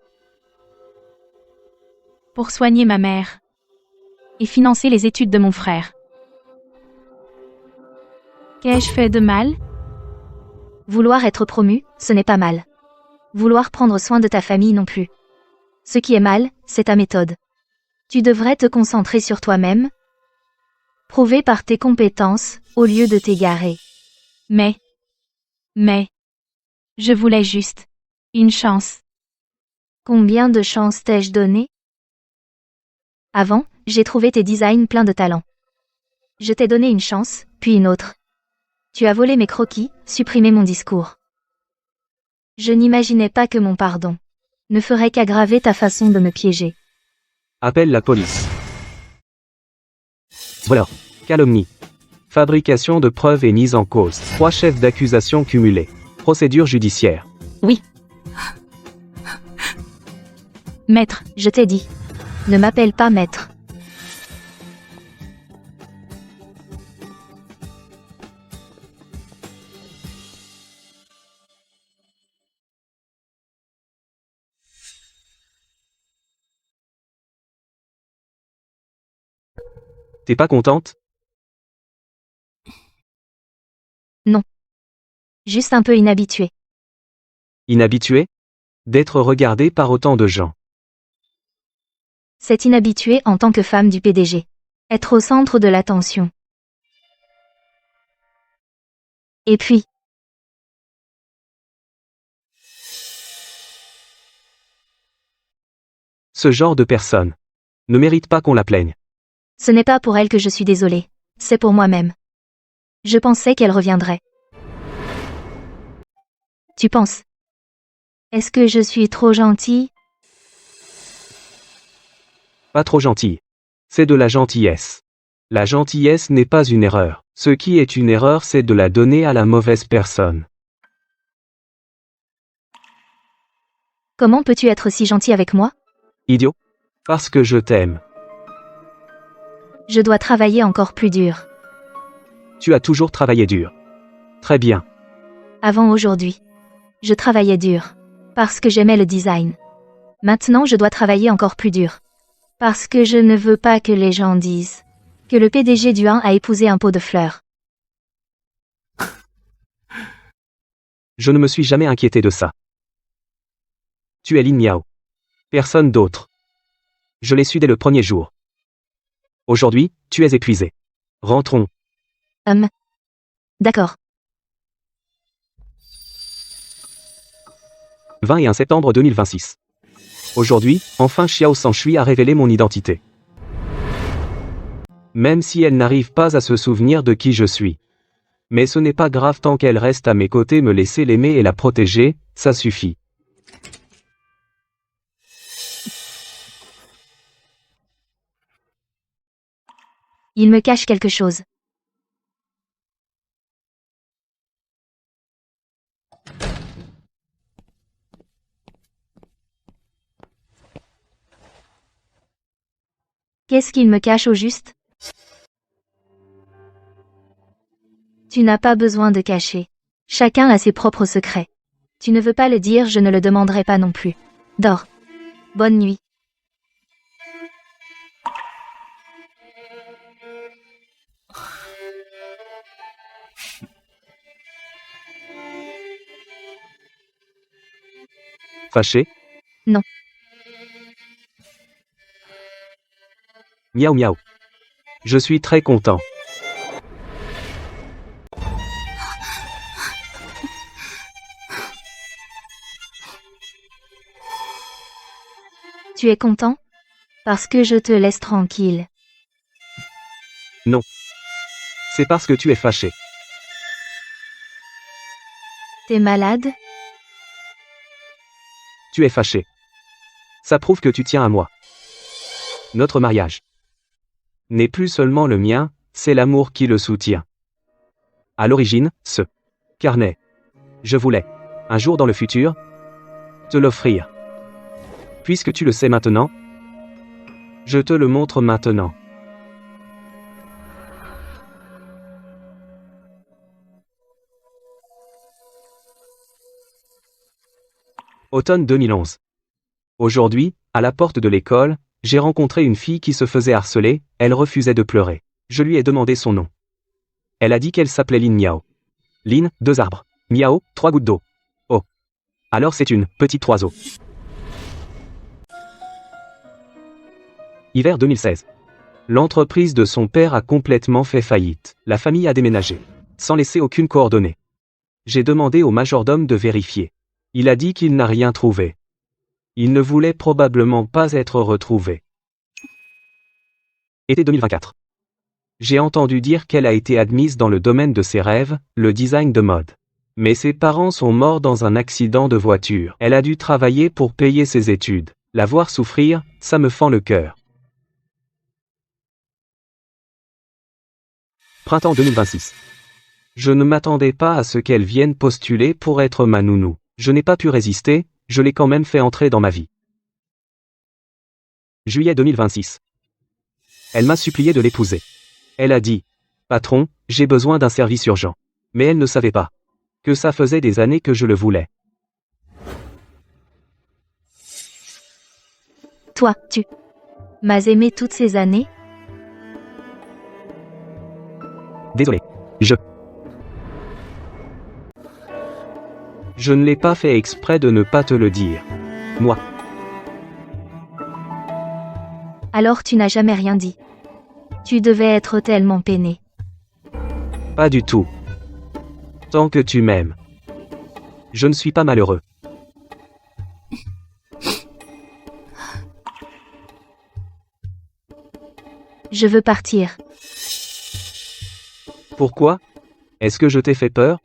G: Pour soigner ma mère. Et financer les études de mon frère. Qu'ai-je fait de mal?
A: Vouloir être promu, ce n'est pas mal. Vouloir prendre soin de ta famille non plus. Ce qui est mal, c'est ta méthode. Tu devrais te concentrer sur toi-même, prouver par tes compétences, au lieu de t'égarer.
G: Mais, je voulais juste une chance.
A: Combien de chances t'ai-je donné? Avant, j'ai trouvé tes designs pleins de talent. Je t'ai donné une chance, puis une autre. Tu as volé mes croquis, supprimé mon discours. Je n'imaginais pas que mon pardon ne ferait qu'aggraver ta façon de me piéger.
F: Appelle la police. Voilà. Calomnie. Fabrication de preuves et mise en cause. 3 chefs d'accusation cumulés. Procédure judiciaire.
E: Oui.
G: Maître,
A: Je t'ai dit. Ne m'appelle pas maître.
F: T'es pas contente?
A: Juste un peu inhabitué.
F: Inhabituée? D'être regardée par autant de gens.
A: C'est inhabitué en tant que femme du PDG. Être au centre de l'attention. Et puis,
F: Ce genre de personne ne mérite pas qu'on la plaigne.
A: ce n'est pas pour elle que je suis désolée. C'est pour moi-même. Je pensais qu'elle reviendrait. Tu penses? Est-ce que je suis trop gentille?
F: Pas trop gentille. C'est de la gentillesse. La gentillesse n'est pas une erreur. Ce qui est une erreur, c'est de la donner à la mauvaise personne.
A: Comment peux-tu être si gentil avec moi?
F: Idiot. Parce que je t'aime.
A: Je dois travailler encore plus dur.
F: Tu as toujours travaillé dur. Très bien.
A: Avant aujourd'hui. Je travaillais dur. Parce que j'aimais le design. Maintenant je dois travailler encore plus dur. Parce que je ne veux pas que les gens disent que le PDG du 1 a épousé un pot de fleurs.
F: Je ne me suis jamais inquiété de ça. Tu es Lin Miao. Personne d'autre. Je l'ai su dès le premier jour. Aujourd'hui, tu es épuisé. Rentrons.
A: D'accord.
F: 21 septembre 2026. Aujourd'hui, enfin Xiao Sanshui a révélé mon identité. Même si elle n'arrive pas à se souvenir de qui je suis. Mais ce n'est pas grave tant qu'elle reste à mes côtés, me laisser l'aimer et la protéger, ça suffit.
A: Il me cache quelque chose. Qu'est-ce qu'il me cache au juste? Tu n'as pas besoin de cacher. Chacun a ses propres secrets. Tu ne veux pas le dire, je ne le demanderai pas non plus. Dors. Bonne nuit.
F: Fâché?
A: Non.
F: Miaou miaou. Je suis très content.
A: Tu es content? Parce que je te laisse tranquille.
F: Non. C'est parce que tu es fâché.
A: T'es malade?
F: Tu es fâché. Ça prouve que tu tiens à moi. Notre mariage n'est plus seulement le mien, c'est l'amour qui le soutient. À l'origine, ce carnet, je voulais, un jour dans le futur, te l'offrir. Puisque tu le sais maintenant, je te le montre maintenant. Automne 2011. Aujourd'hui, à la porte de l'école, j'ai rencontré une fille qui se faisait harceler, elle refusait de pleurer. Je lui ai demandé son nom. Elle a dit qu'elle s'appelait Lin Miao. Lin, 2 arbres. Miao, 3 gouttes d'eau. Oh. Alors c'est une petite oiseau. Hiver 2016. L'entreprise de son père a complètement fait faillite. La famille a déménagé. Sans laisser aucune coordonnée. J'ai demandé au majordome de vérifier. Il a dit qu'il n'a rien trouvé. Il ne voulait probablement pas être retrouvé. Été 2024. J'ai entendu dire qu'elle a été admise dans le domaine de ses rêves, le design de mode. Mais ses parents sont morts dans un accident de voiture. Elle a dû travailler pour payer ses études. La voir souffrir, ça me fend le cœur. Printemps 2026. Je ne m'attendais pas à ce qu'elle vienne postuler pour être ma nounou. Je n'ai pas pu résister, je l'ai quand même fait entrer dans ma vie. Juillet 2026. Elle m'a supplié de l'épouser. Elle a dit, « Patron, j'ai besoin d'un service urgent. » Mais elle ne savait pas que ça faisait des années que je le voulais.
A: Toi, tu m'as aimé toutes ces années?
F: Désolé. Je ne l'ai pas fait exprès de ne pas te le dire. Moi.
A: Alors tu n'as jamais rien dit. Tu devais être tellement peiné.
F: Pas du tout. Tant que tu m'aimes. Je ne suis pas malheureux.
A: Je veux partir.
F: Pourquoi? Est-ce que je t'ai fait peur?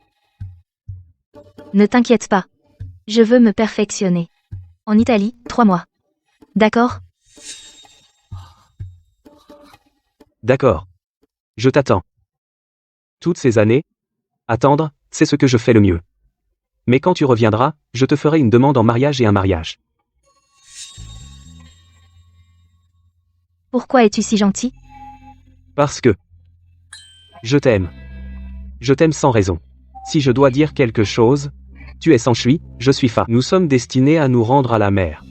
A: Ne t'inquiète pas. Je veux me perfectionner. En Italie, 3 mois. D'accord?
F: D'accord. Je t'attends. Toutes ces années, attendre, c'est ce que je fais le mieux. Mais quand tu reviendras, je te ferai une demande en mariage et un mariage.
A: Pourquoi es-tu si gentil?
F: Parce que... Je t'aime. Je t'aime sans raison. Si je dois dire quelque chose, tu es Sanshui, je suis Fa. Nous sommes destinés à nous rendre à la mer.